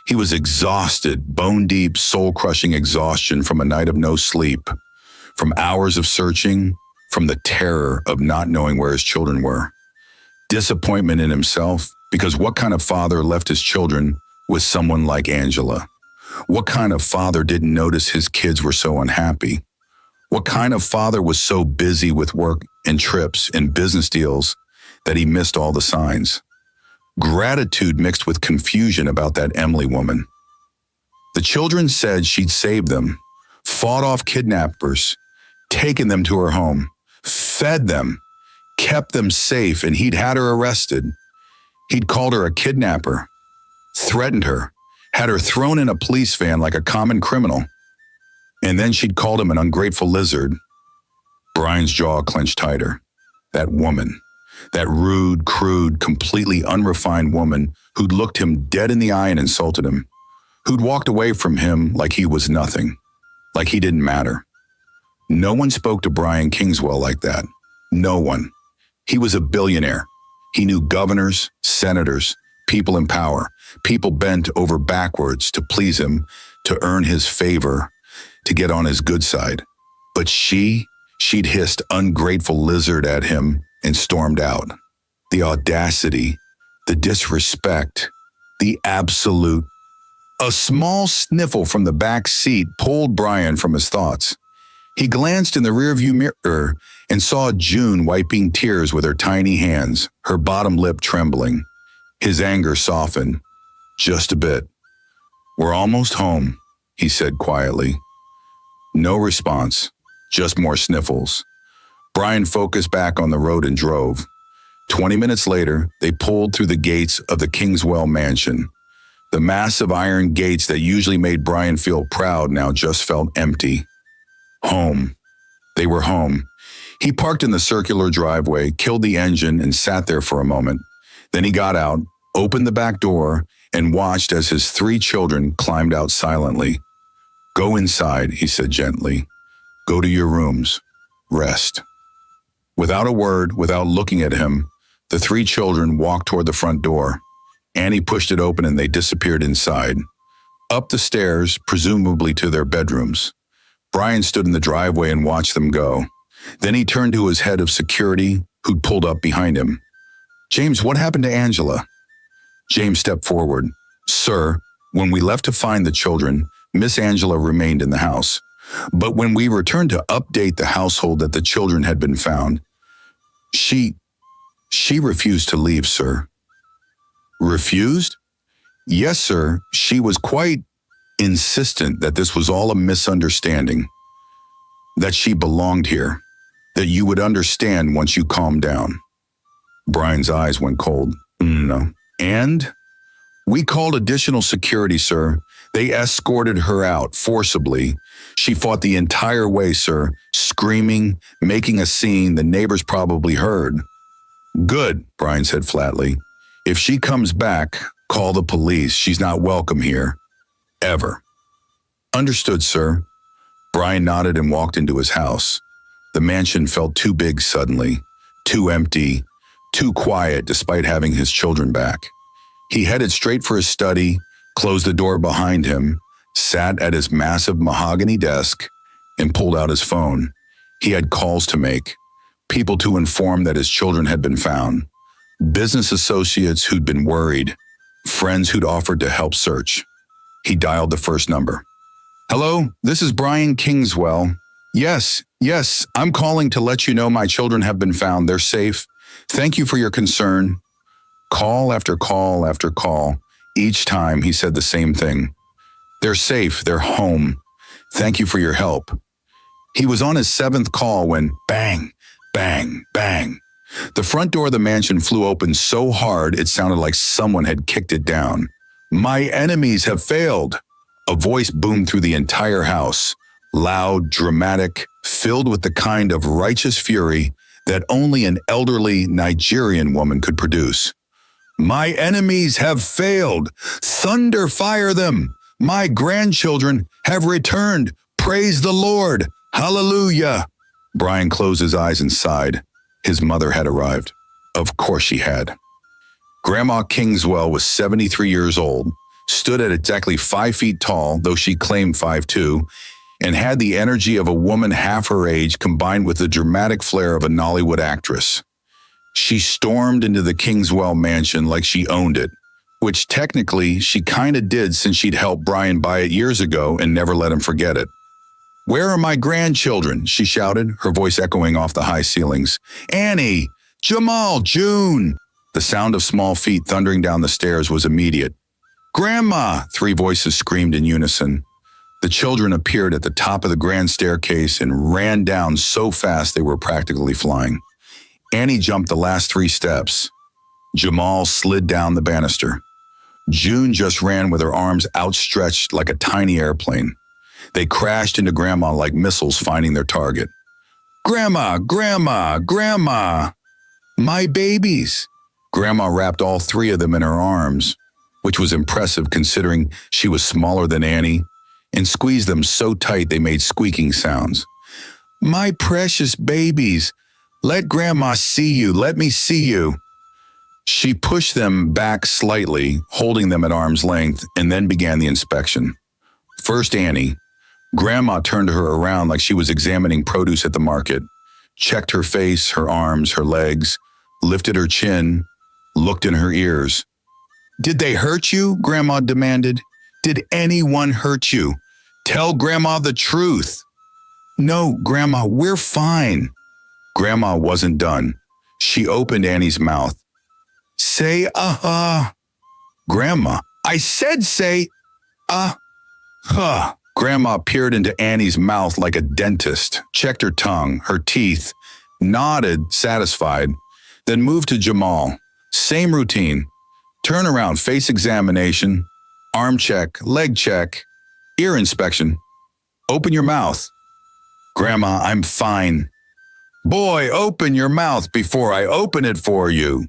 He was exhausted, bone-deep, soul-crushing exhaustion from a night of no sleep, from hours of searching, from the terror of not knowing where his children were. Disappointment in himself, because what kind of father left his children with someone like Angela? What kind of father didn't notice his kids were so unhappy? What kind of father was so busy with work and trips and business deals that he missed all the signs? Gratitude mixed with confusion about that Emily woman. The children said she'd saved them, fought off kidnappers, taken them to her home, fed them, kept them safe, and he'd had her arrested. He'd called her a kidnapper, threatened her, had her thrown in a police van like a common criminal. And then she'd called him an ungrateful lizard. Brian's jaw clenched tighter. That woman, that rude, crude, completely unrefined woman who'd looked him dead in the eye and insulted him, who'd walked away from him like he was nothing, like he didn't matter. No one spoke to Brian Kingswell like that. No one. He was a billionaire. He knew governors, senators, people in power, people bent over backwards to please him, to earn his favor, to get on his good side. But she'd hissed ungrateful lizard at him and stormed out. The audacity, the disrespect, the absolute. A small sniffle from the back seat pulled Brian from his thoughts. He glanced in the rearview mirror and saw June wiping tears with her tiny hands, her bottom lip trembling. His anger softened. Just a bit. "We're almost home," he said quietly. No response, just more sniffles. Brian focused back on the road and drove. 20 minutes later, they pulled through the gates of the Kingswell mansion. The massive iron gates that usually made Brian feel proud now just felt empty. Home. They were home. He parked in the circular driveway, killed the engine, and sat there for a moment. Then he got out, opened the back door, and watched as his 3 children climbed out silently. "Go inside," he said gently. "Go to your rooms. Rest." Without a word, without looking at him, the 3 children walked toward the front door. Annie pushed it open and they disappeared inside. Up the stairs, presumably to their bedrooms. Brian stood in the driveway and watched them go. Then he turned to his head of security, who'd pulled up behind him. "James, what happened to Angela?" James stepped forward. "Sir, when we left to find the children, Miss Angela remained in the house. But when we returned to update the household that the children had been found, she refused to leave, sir." "Refused?" "Yes, sir. She was quite insistent that this was all a misunderstanding, that she belonged here, that you would understand once you calmed down." Brian's eyes went cold. "No. And?" "We called additional security, sir. They escorted her out forcibly. She fought the entire way, sir, screaming, making a scene the neighbors probably heard." "Good," Brian said flatly. "If she comes back, call the police. She's not welcome here. Ever." "Understood, sir." Brian nodded and walked into his house. The mansion felt too big suddenly, too empty, too quiet despite having his children back. He headed straight for his study, closed the door behind him, sat at his massive mahogany desk, and pulled out his phone. He had calls to make, people to inform that his children had been found, business associates who'd been worried, friends who'd offered to help search. He dialed the first number. "Hello, this is Brian Kingswell. Yes, I'm calling to let you know my children have been found. They're safe. Thank you for your concern." Call after call after call. Each time he said the same thing. "They're safe. They're home. Thank you for your help." He was on his 7th call when bang, bang, bang. The front door of the mansion flew open so hard it sounded like someone had kicked it down. "My enemies have failed." A voice boomed through the entire house, loud, dramatic, filled with the kind of righteous fury that only an elderly Nigerian woman could produce. "My enemies have failed. Thunder fire them. My grandchildren have returned. Praise the Lord. Hallelujah." Brian closed his eyes and sighed. His mother had arrived. Of course she had. Grandma Kingswell was 73 years old, stood at exactly 5 feet tall, though she claimed 5'2", and had the energy of a woman half her age combined with the dramatic flair of a Nollywood actress. She stormed into the Kingswell mansion like she owned it, which technically she kinda did since she'd helped Brian buy it years ago and never let him forget it. "Where are my grandchildren?" she shouted, her voice echoing off the high ceilings. "Annie! Jamal! June!" The sound of small feet thundering down the stairs was immediate. "Grandma!" 3 voices screamed in unison. The children appeared at the top of the grand staircase and ran down so fast they were practically flying. Annie jumped the last 3 steps. Jamal slid down the banister. June just ran with her arms outstretched like a tiny airplane. They crashed into Grandma like missiles finding their target. "Grandma! Grandma! Grandma! My babies!" Grandma wrapped all 3 of them in her arms, which was impressive considering she was smaller than Annie, and squeezed them so tight they made squeaking sounds. "My precious babies! Let Grandma see you. Let me see you." She pushed them back slightly, holding them at arm's length, and then began the inspection. First Annie. Grandma turned her around like she was examining produce at the market, checked her face, her arms, her legs, lifted her chin, looked in her ears. "Did they hurt you?" Grandma demanded. "Did anyone hurt you? Tell Grandma the truth." No, Grandma, we're fine. Grandma wasn't done. She opened Annie's mouth. Say, Grandma, I said say, huh. Grandma peered into Annie's mouth like a dentist, checked her tongue, her teeth, nodded, satisfied, then moved to Jamal. Same routine. Turn around, face examination, arm check, leg check, ear inspection. Open your mouth. Grandma, I'm fine. Boy, open your mouth before I open it for you.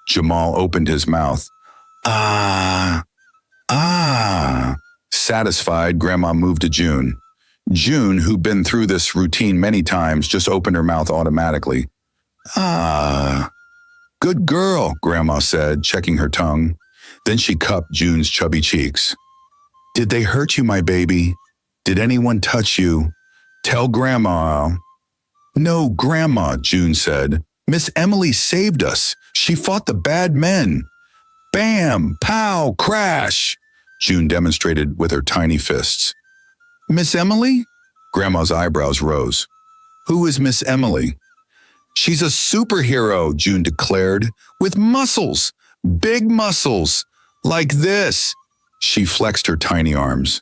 Jamal opened his mouth. Ah. Satisfied, Grandma moved to June. June, who'd been through this routine many times, just opened her mouth automatically. Ah. Good girl, Grandma said, checking her tongue. Then she cupped June's chubby cheeks. Did they hurt you, my baby? Did anyone touch you? Tell Grandma. No, Grandma, June said. Miss Emily saved us. She fought the bad men. Bam! Pow! Crash! June demonstrated with her tiny fists. Miss Emily? Grandma's eyebrows rose. Who is Miss Emily? She's a superhero, June declared, with muscles, big muscles, like this. She flexed her tiny arms.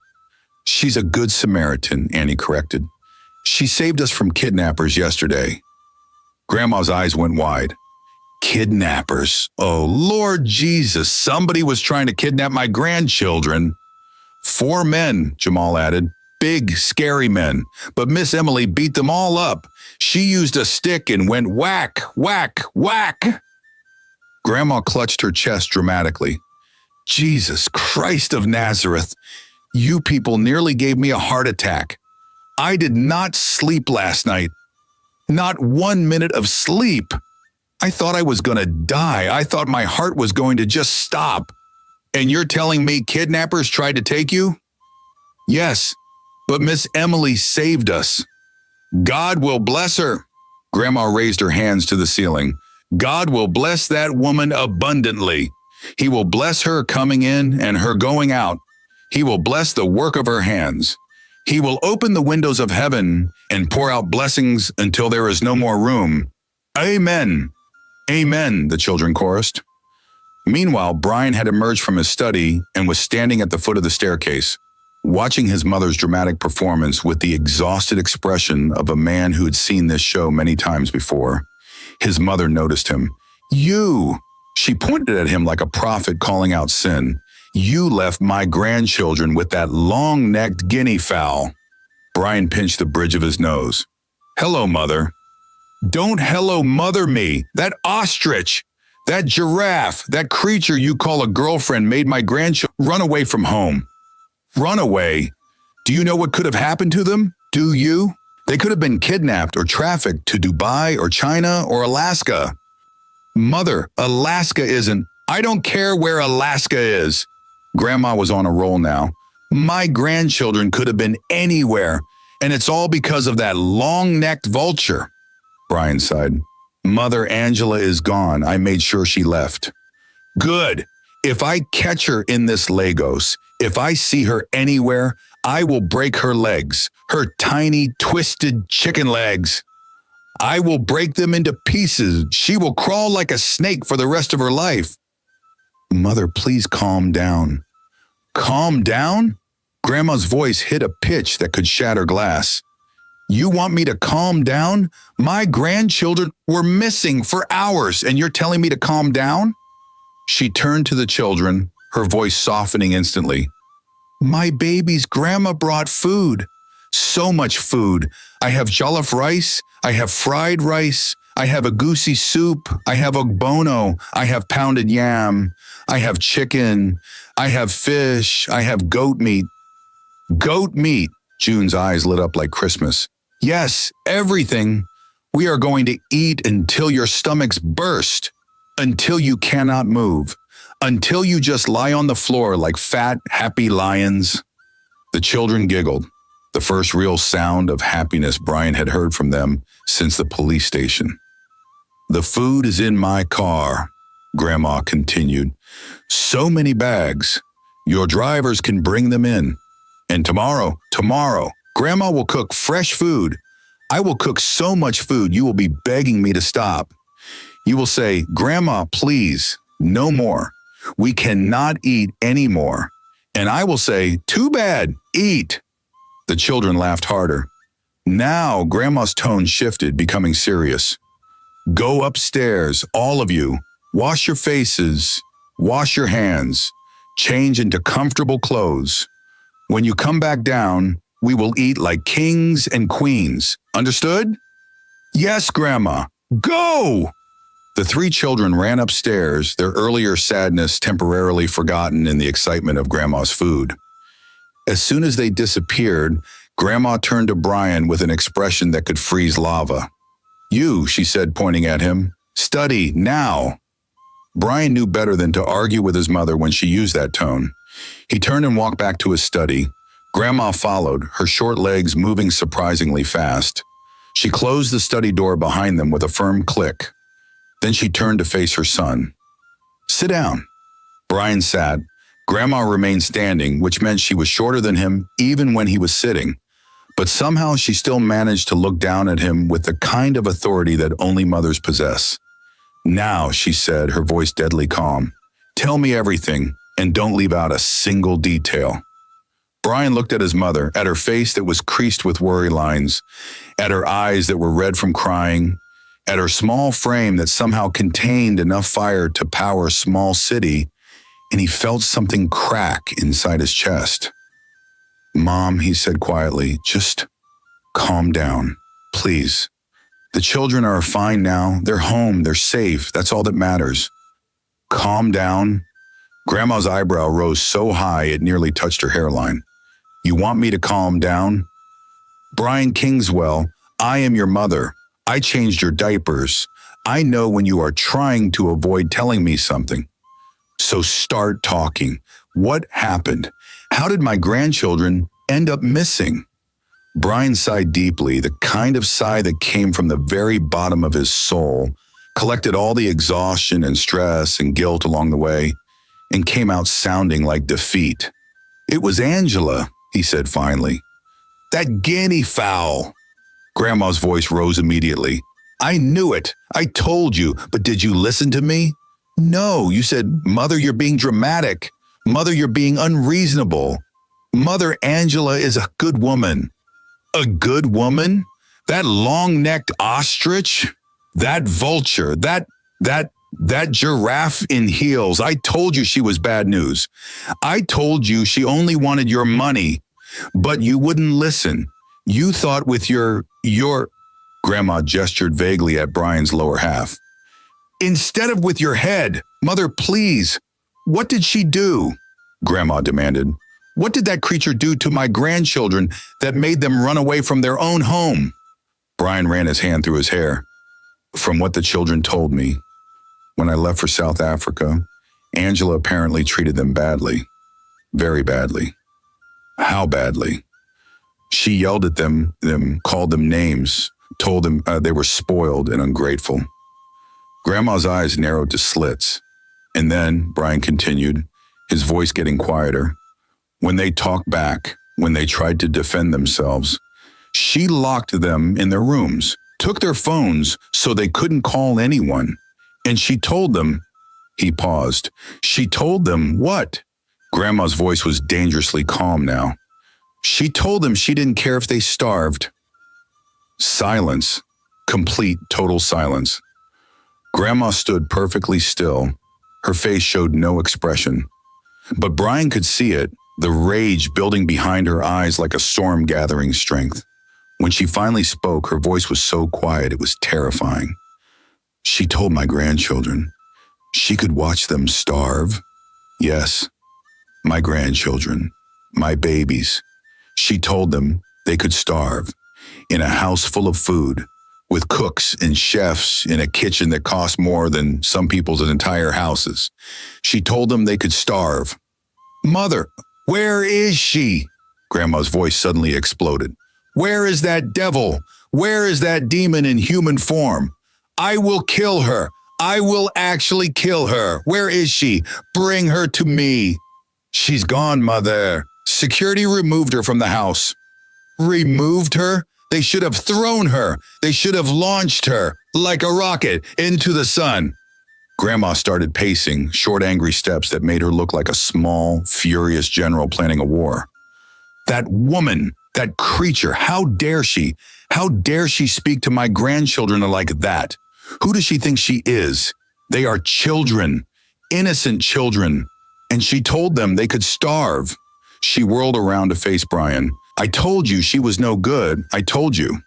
She's a good Samaritan, Annie corrected. She saved us from kidnappers yesterday. Grandma's eyes went wide. Kidnappers. Oh, Lord Jesus, somebody was trying to kidnap my grandchildren. 4 men, Jamal added. Big, scary men. But Miss Emily beat them all up. She used a stick and went whack, whack, whack. Grandma clutched her chest dramatically. Jesus Christ of Nazareth, you people nearly gave me a heart attack. I did not sleep last night. Not 1 minute of sleep. I thought I was going to die. I thought my heart was going to just stop. And you're telling me kidnappers tried to take you? Yes, but Miss Emily saved us. God will bless her. Grandma raised her hands to the ceiling. God will bless that woman abundantly. He will bless her coming in and her going out. He will bless the work of her hands. He will open the windows of heaven and pour out blessings until there is no more room. Amen. Amen, the children chorused. Meanwhile, Brian had emerged from his study and was standing at the foot of the staircase, watching his mother's dramatic performance with the exhausted expression of a man who had seen this show many times before. His mother noticed him. You! She pointed at him like a prophet calling out sin. You left my grandchildren with that long-necked guinea fowl. Brian pinched the bridge of his nose. Hello, Mother. Don't hello mother me. That ostrich, that giraffe, that creature you call a girlfriend made my grandchildren run away from home. Run away? Do you know what could have happened to them? Do you? They could have been kidnapped or trafficked to Dubai or China or Alaska. Mother, Alaska isn't. I don't care where Alaska is. Grandma was on a roll now. My grandchildren could have been anywhere, and it's all because of that long-necked vulture. Brian sighed. Mother Angela is gone. I made sure she left. Good. If I catch her in this Lagos, if I see her anywhere, I will break her legs, her tiny, twisted chicken legs. I will break them into pieces. She will crawl like a snake for the rest of her life. Mother, please calm down. Calm down? Grandma's voice hit a pitch that could shatter glass. You want me to calm down? My grandchildren were missing for hours, and you're telling me to calm down? She turned to the children, her voice softening instantly. My baby's grandma brought food. So much food. I have jollof rice. I have fried rice. I have a goosey soup. I have ogbono. I have pounded yam. I have chicken. I have fish. I have goat meat. Goat meat. June's eyes lit up like Christmas. Yes, everything. We are going to eat until your stomachs burst, until you cannot move, until you just lie on the floor like fat, happy lions. The children giggled, the first real sound of happiness Brian had heard from them since the police station. The food is in my car, Grandma continued. So many bags. Your drivers can bring them in. And tomorrow, Grandma will cook fresh food, I will cook so much food you will be begging me to stop. You will say, Grandma, please, no more. We cannot eat anymore. And I will say, too bad, eat. The children laughed harder. Now Grandma's tone shifted, becoming serious. Go upstairs, all of you. Wash your faces. Wash your hands. Change into comfortable clothes. When you come back down, we will eat like kings and queens. Understood? Yes, Grandma. Go! The three children ran upstairs, their earlier sadness temporarily forgotten in the excitement of Grandma's food. As soon as they disappeared, Grandma turned to Brian with an expression that could freeze lava. You, she said, pointing at him, study now. Brian knew better than to argue with his mother when she used that tone. He turned and walked back to his study. Grandma followed, her short legs moving surprisingly fast. She closed the study door behind them with a firm click. Then she turned to face her son. Sit down. Brian sat. Grandma remained standing, which meant she was shorter than him even when he was sitting. But somehow she still managed to look down at him with the kind of authority that only mothers possess. Now, she said, her voice deadly calm, tell me everything and don't leave out a single detail. Brian looked at his mother, at her face that was creased with worry lines, at her eyes that were red from crying, at her small frame that somehow contained enough fire to power a small city, and he felt something crack inside his chest. Mom, he said quietly, just calm down, please. The children are fine now. They're home. They're safe. That's all that matters. Calm down. Grandma's eyebrow rose so high it nearly touched her hairline. You want me to calm down? Brian Kingswell, I am your mother. I changed your diapers. I know when you are trying to avoid telling me something. So start talking. What happened? How did my grandchildren end up missing? Brian sighed deeply, the kind of sigh that came from the very bottom of his soul, collected all the exhaustion and stress and guilt along the way, and came out sounding like defeat. It was Angela, he said finally. That guinea fowl. Grandma's voice rose immediately. I knew it. I told you, but did you listen to me? No, you said, Mother, you're being dramatic. Mother, you're being unreasonable. Mother Angela is a good woman. A good woman? That long-necked ostrich? That vulture? That giraffe in heels? I told you she was bad news. I told you she only wanted your money, but you wouldn't listen. You thought with your... Grandma gestured vaguely at Brian's lower half. Instead of with your head. Mother, please. What did she do? Grandma demanded. What did that creature do to my grandchildren that made them run away from their own home? Brian ran his hand through his hair. From what the children told me, when I left for South Africa, Angela apparently treated them badly. Very badly. How badly? She yelled at them, called them names, told them they were spoiled and ungrateful. Grandma's eyes narrowed to slits. And then, Brian continued, his voice getting quieter, when they talked back, when they tried to defend themselves, she locked them in their rooms, took their phones so they couldn't call anyone. And she told them, he paused, she told them what? Grandma's voice was dangerously calm now. She told them she didn't care if they starved. Silence. Complete, total silence. Grandma stood perfectly still. Her face showed no expression. But Brian could see it, the rage building behind her eyes like a storm gathering strength. When she finally spoke, her voice was so quiet it was terrifying. She told my grandchildren she could watch them starve. Yes, my grandchildren, my babies. She told them they could starve in a house full of food, with cooks and chefs in a kitchen that cost more than some people's entire houses. She told them they could starve. Mother, where is she? Grandma's voice suddenly exploded. Where is that devil? Where is that demon in human form? I will kill her. I will actually kill her. Where is she? Bring her to me. She's gone, Mother. Security removed her from the house. Removed her? They should have thrown her. They should have launched her like a rocket into the sun. Grandma started pacing, short, angry steps that made her look like a small, furious general planning a war. That woman, that creature, how dare she? How dare she speak to my grandchildren like that? Who does she think she is? They are children, innocent children, and she told them they could starve. She whirled around to face Brian. I told you she was no good. I told you.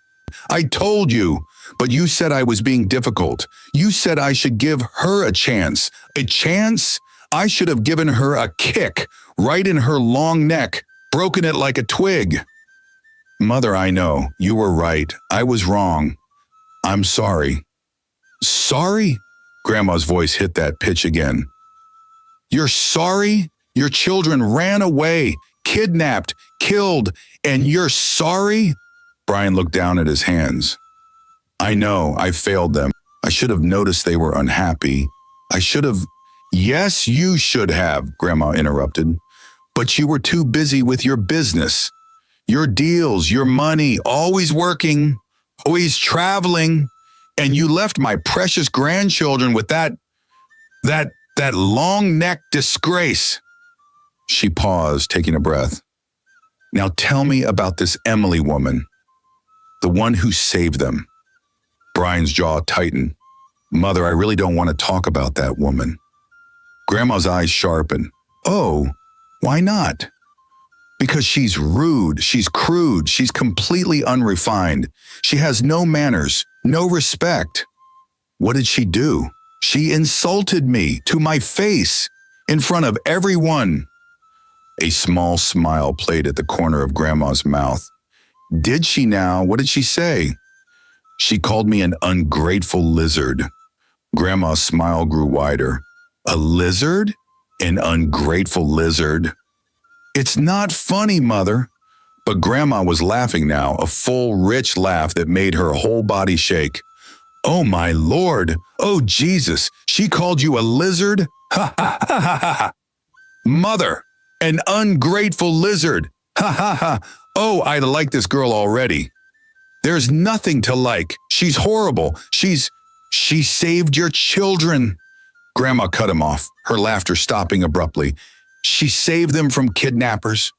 I told you. But you said I was being difficult. You said I should give her a chance. A chance? I should have given her a kick right in her long neck, broken it like a twig. Mother, I know. You were right. I was wrong. I'm sorry. Sorry? Grandma's voice hit that pitch again. You're sorry? Your children ran away, kidnapped, killed, and you're sorry? Brian looked down at his hands. I know, I failed them. I should have noticed they were unhappy. I should have... Yes, you should have, Grandma interrupted. But you were too busy with your business. Your deals, your money, always working, always traveling. And you left my precious grandchildren with that long-necked disgrace. She paused, taking a breath. Now tell me about this Emily woman, the one who saved them. Brian's jaw tightened. Mother, I really don't want to talk about that woman. Grandma's eyes sharpened. Oh, why not? Because she's rude, she's crude, she's completely unrefined. She has no manners, no respect. What did she do? She insulted me to my face, in front of everyone. A small smile played at the corner of Grandma's mouth. Did she now? What did she say? She called me an ungrateful lizard. Grandma's smile grew wider. A lizard? An ungrateful lizard? It's not funny, Mother. But Grandma was laughing now, a full, rich laugh that made her whole body shake. Oh, my Lord! Oh, Jesus! She called you a lizard? Ha ha ha ha ha! Mother! An ungrateful lizard! Ha ha ha! Oh, I like this girl already. There's nothing to like. She's horrible. She saved your children. Grandma cut him off, her laughter stopping abruptly. She saved them from kidnappers.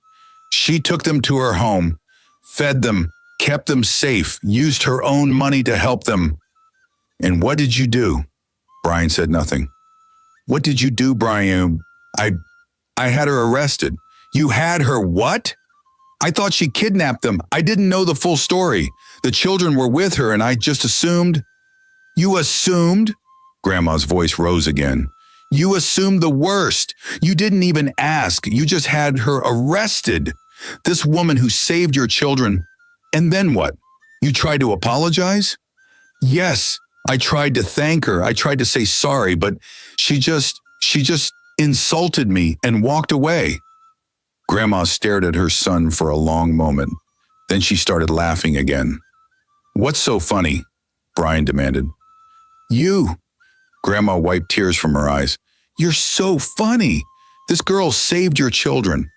She took them to her home, fed them, kept them safe, used her own money to help them. And what did you do? Brian said nothing. What did you do, Brian? I had her arrested. You had her what? I thought she kidnapped them. I didn't know the full story. The children were with her and I just assumed. You assumed? Grandma's voice rose again. You assumed the worst. You didn't even ask. You just had her arrested. This woman who saved your children. And then what? You tried to apologize? Yes, I tried to thank her. I tried to say sorry, but she just insulted me and walked away. Grandma stared at her son for a long moment. Then she started laughing again. What's so funny? Brian demanded. You. Grandma wiped tears from her eyes. You're so funny. This girl saved your children.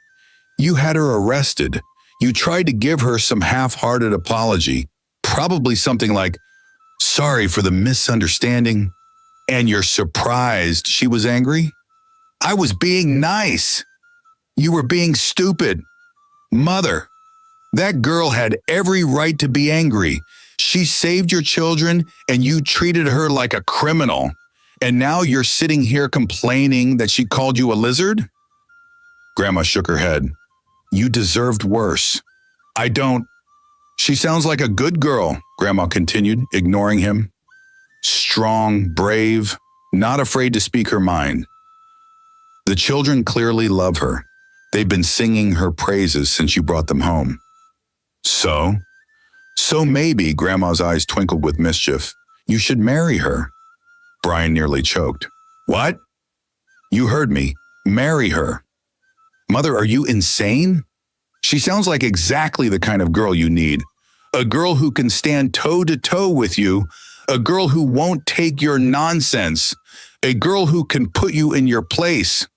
You had her arrested. You tried to give her some half-hearted apology, probably something like, sorry for the misunderstanding. And you're surprised she was angry? I was being nice. You were being stupid. Mother, that girl had every right to be angry. She saved your children and you treated her like a criminal. And now you're sitting here complaining that she called you a lizard? Grandma shook her head. You deserved worse. I don't. She sounds like a good girl, Grandma continued, ignoring him. Strong, brave, not afraid to speak her mind. The children clearly love her. They've been singing her praises since you brought them home. So maybe, Grandma's eyes twinkled with mischief, you should marry her. Brian nearly choked. What? You heard me. Marry her. Mother, are you insane? She sounds like exactly the kind of girl you need. A girl who can stand toe-to-toe with you. A girl who won't take your nonsense. A girl who can put you in your place.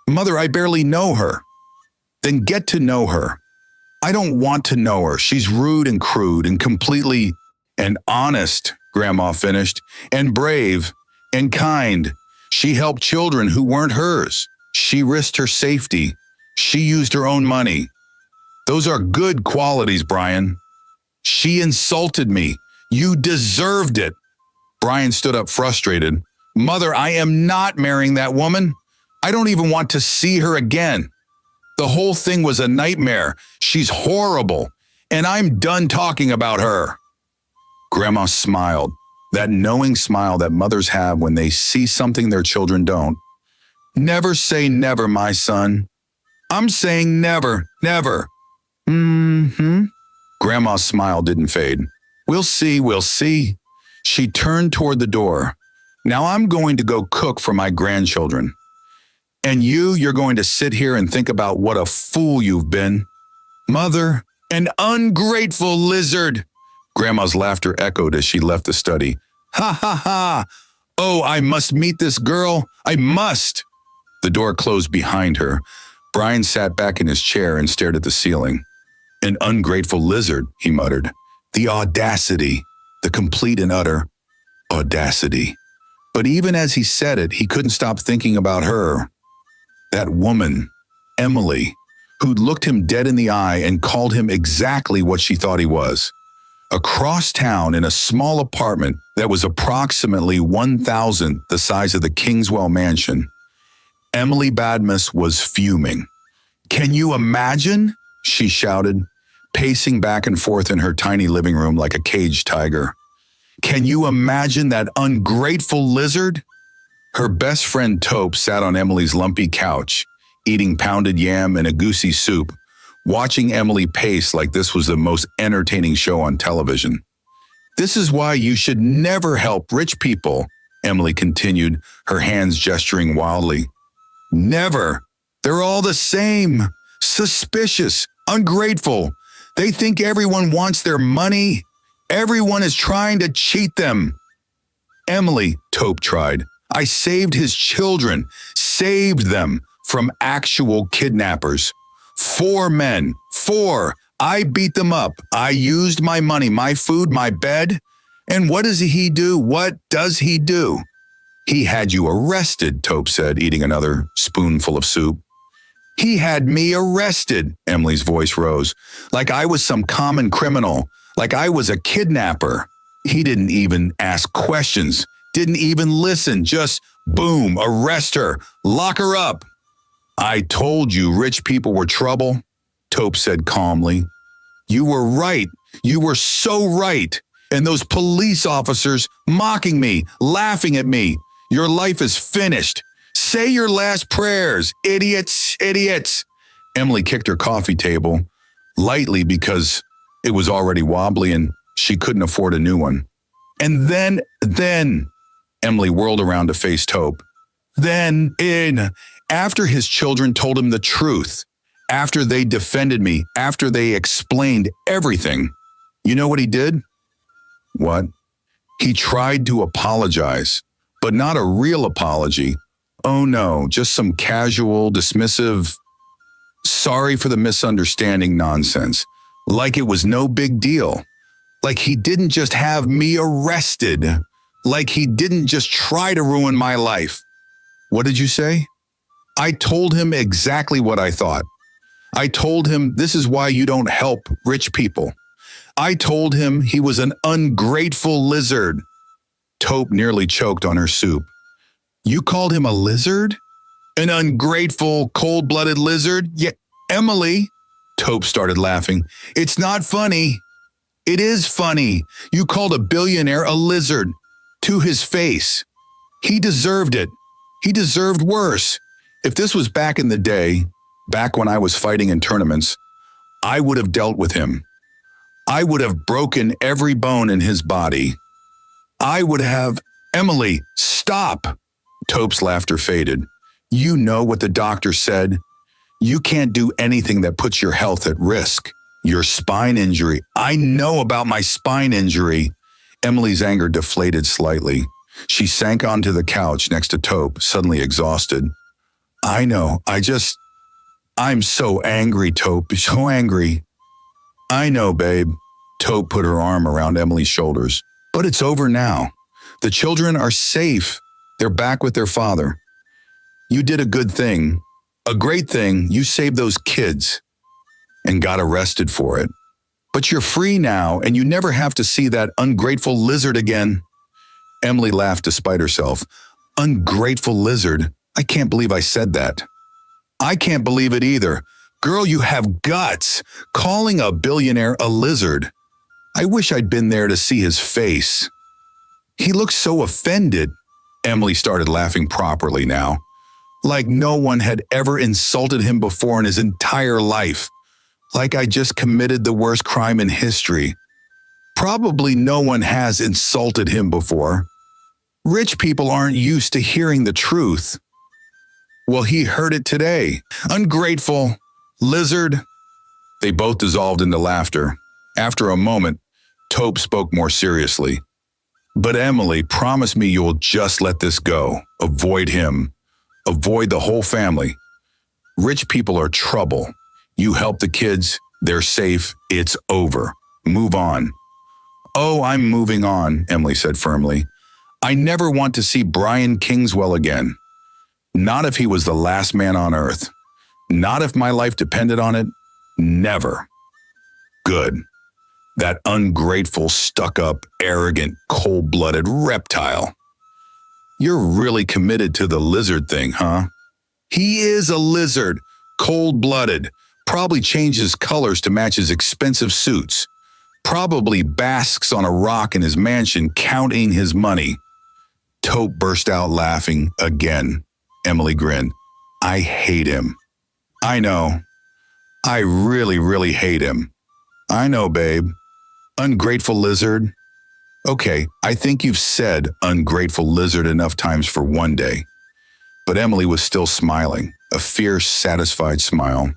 Mother, I barely know her. Then get to know her. I don't want to know her. She's rude and crude and completely and honest, Grandma finished, and brave and kind. She helped children who weren't hers. She risked her safety. She used her own money. Those are good qualities, Brian. She insulted me. You deserved it. Brian stood up frustrated. Mother, I am not marrying that woman. I don't even want to see her again. The whole thing was a nightmare. She's horrible, and I'm done talking about her. Grandma smiled, that knowing smile that mothers have when they see something their children don't. Never say never, my son. I'm saying never, never. Grandma's smile didn't fade. We'll see, we'll see. She turned toward the door. Now I'm going to go cook for my grandchildren. And you're going to sit here and think about what a fool you've been. Mother, an ungrateful lizard. Grandma's laughter echoed as she left the study. Ha ha ha! Oh, I must meet this girl. I must! The door closed behind her. Brian sat back in his chair and stared at the ceiling. An ungrateful lizard, he muttered. The audacity, the complete and utter audacity. But even as he said it, he couldn't stop thinking about her. That woman, Emily, who'd looked him dead in the eye and called him exactly what she thought he was. Across town in a small apartment that was approximately 1,000th the size of the Kingswell mansion, Emily Badmus was fuming. Can you imagine? She shouted, pacing back and forth in her tiny living room like a caged tiger. Can you imagine that ungrateful lizard? Her best friend Taupe sat on Emily's lumpy couch, eating pounded yam and a goosey soup, watching Emily pace like this was the most entertaining show on television. This is why you should never help rich people, Emily continued, her hands gesturing wildly. Never. They're all the same. Suspicious, ungrateful. They think everyone wants their money. Everyone is trying to cheat them. Emily, Taupe tried. I saved his children, saved them from actual kidnappers. 4 men, 4. I beat them up. I used my money, my food, my bed. And what does he do? What does he do? He had you arrested, Taupe said, eating another spoonful of soup. He had me arrested, Emily's voice rose, like I was some common criminal, like I was a kidnapper. He didn't even ask questions, didn't even listen, just boom, arrest her, lock her up. I told you rich people were trouble, Taupe said calmly. You were right. You were so right. And those police officers mocking me, laughing at me. Your life is finished. Say your last prayers, idiots, idiots. Emily kicked her coffee table lightly because it was already wobbly and she couldn't afford a new one. And then, Emily whirled around to face Taupe. After his children told him the truth, after they defended me, after they explained everything, you know what he did? What? He tried to apologize, but not a real apology. Oh no, just some casual, dismissive, sorry for the misunderstanding nonsense. Like it was no big deal. Like he didn't just have me arrested. Like he didn't just try to ruin my life. What did you say? I told him exactly what I thought. I told him this is why you don't help rich people. I told him he was an ungrateful lizard. Taupe nearly choked on her soup. You called him a lizard? An ungrateful, cold-blooded lizard? Yeah, Emily, Taupe started laughing. It's not funny. It is funny. You called a billionaire a lizard. To his face. He deserved it. He deserved worse. If this was back in the day, back when I was fighting in tournaments, I would have dealt with him. I would have broken every bone in his body. I would have... Emily, stop! Taupe's laughter faded. You know what the doctor said. You can't do anything that puts your health at risk. Your spine injury. I know about my spine injury. Emily's anger deflated slightly. She sank onto the couch next to Taupe, suddenly exhausted. I know. I'm so angry, Taupe. So angry. I know, babe. Taupe put her arm around Emily's shoulders. But it's over now. The children are safe. They're back with their father. You did a good thing. A great thing. You saved those kids and got arrested for it. But you're free now, and you never have to see that ungrateful lizard again. Emily laughed despite herself. Ungrateful lizard? I can't believe I said that. I can't believe it either. Girl, you have guts. Calling a billionaire a lizard. I wish I'd been there to see his face. He looked so offended. Emily started laughing properly now, like no one had ever insulted him before in his entire life. Like I just committed the worst crime in history. Probably no one has insulted him before. Rich people aren't used to hearing the truth. Well, he heard it today. Ungrateful. Lizard. They both dissolved into laughter. After a moment, Taupe spoke more seriously. But Emily, promise me you'll just let this go. Avoid him. Avoid the whole family. Rich people are trouble. You help the kids, they're safe, it's over. Move on. Oh, I'm moving on, Emily said firmly. I never want to see Brian Kingswell again. Not if he was the last man on earth. Not if my life depended on it. Never. Good. That ungrateful, stuck-up, arrogant, cold-blooded reptile. You're really committed to the lizard thing, huh? He is a lizard, cold-blooded. Probably changes colors to match his expensive suits. Probably basks on a rock in his mansion counting his money. Taupe burst out laughing again. Emily grinned. I hate him. I know. I really, really hate him. I know, babe. Ungrateful lizard. Okay, I think you've said ungrateful lizard enough times for one day. But Emily was still smiling, a fierce, satisfied smile.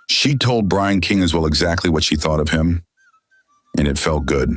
She told Brian Kingswell exactly what she thought of him, and it felt good.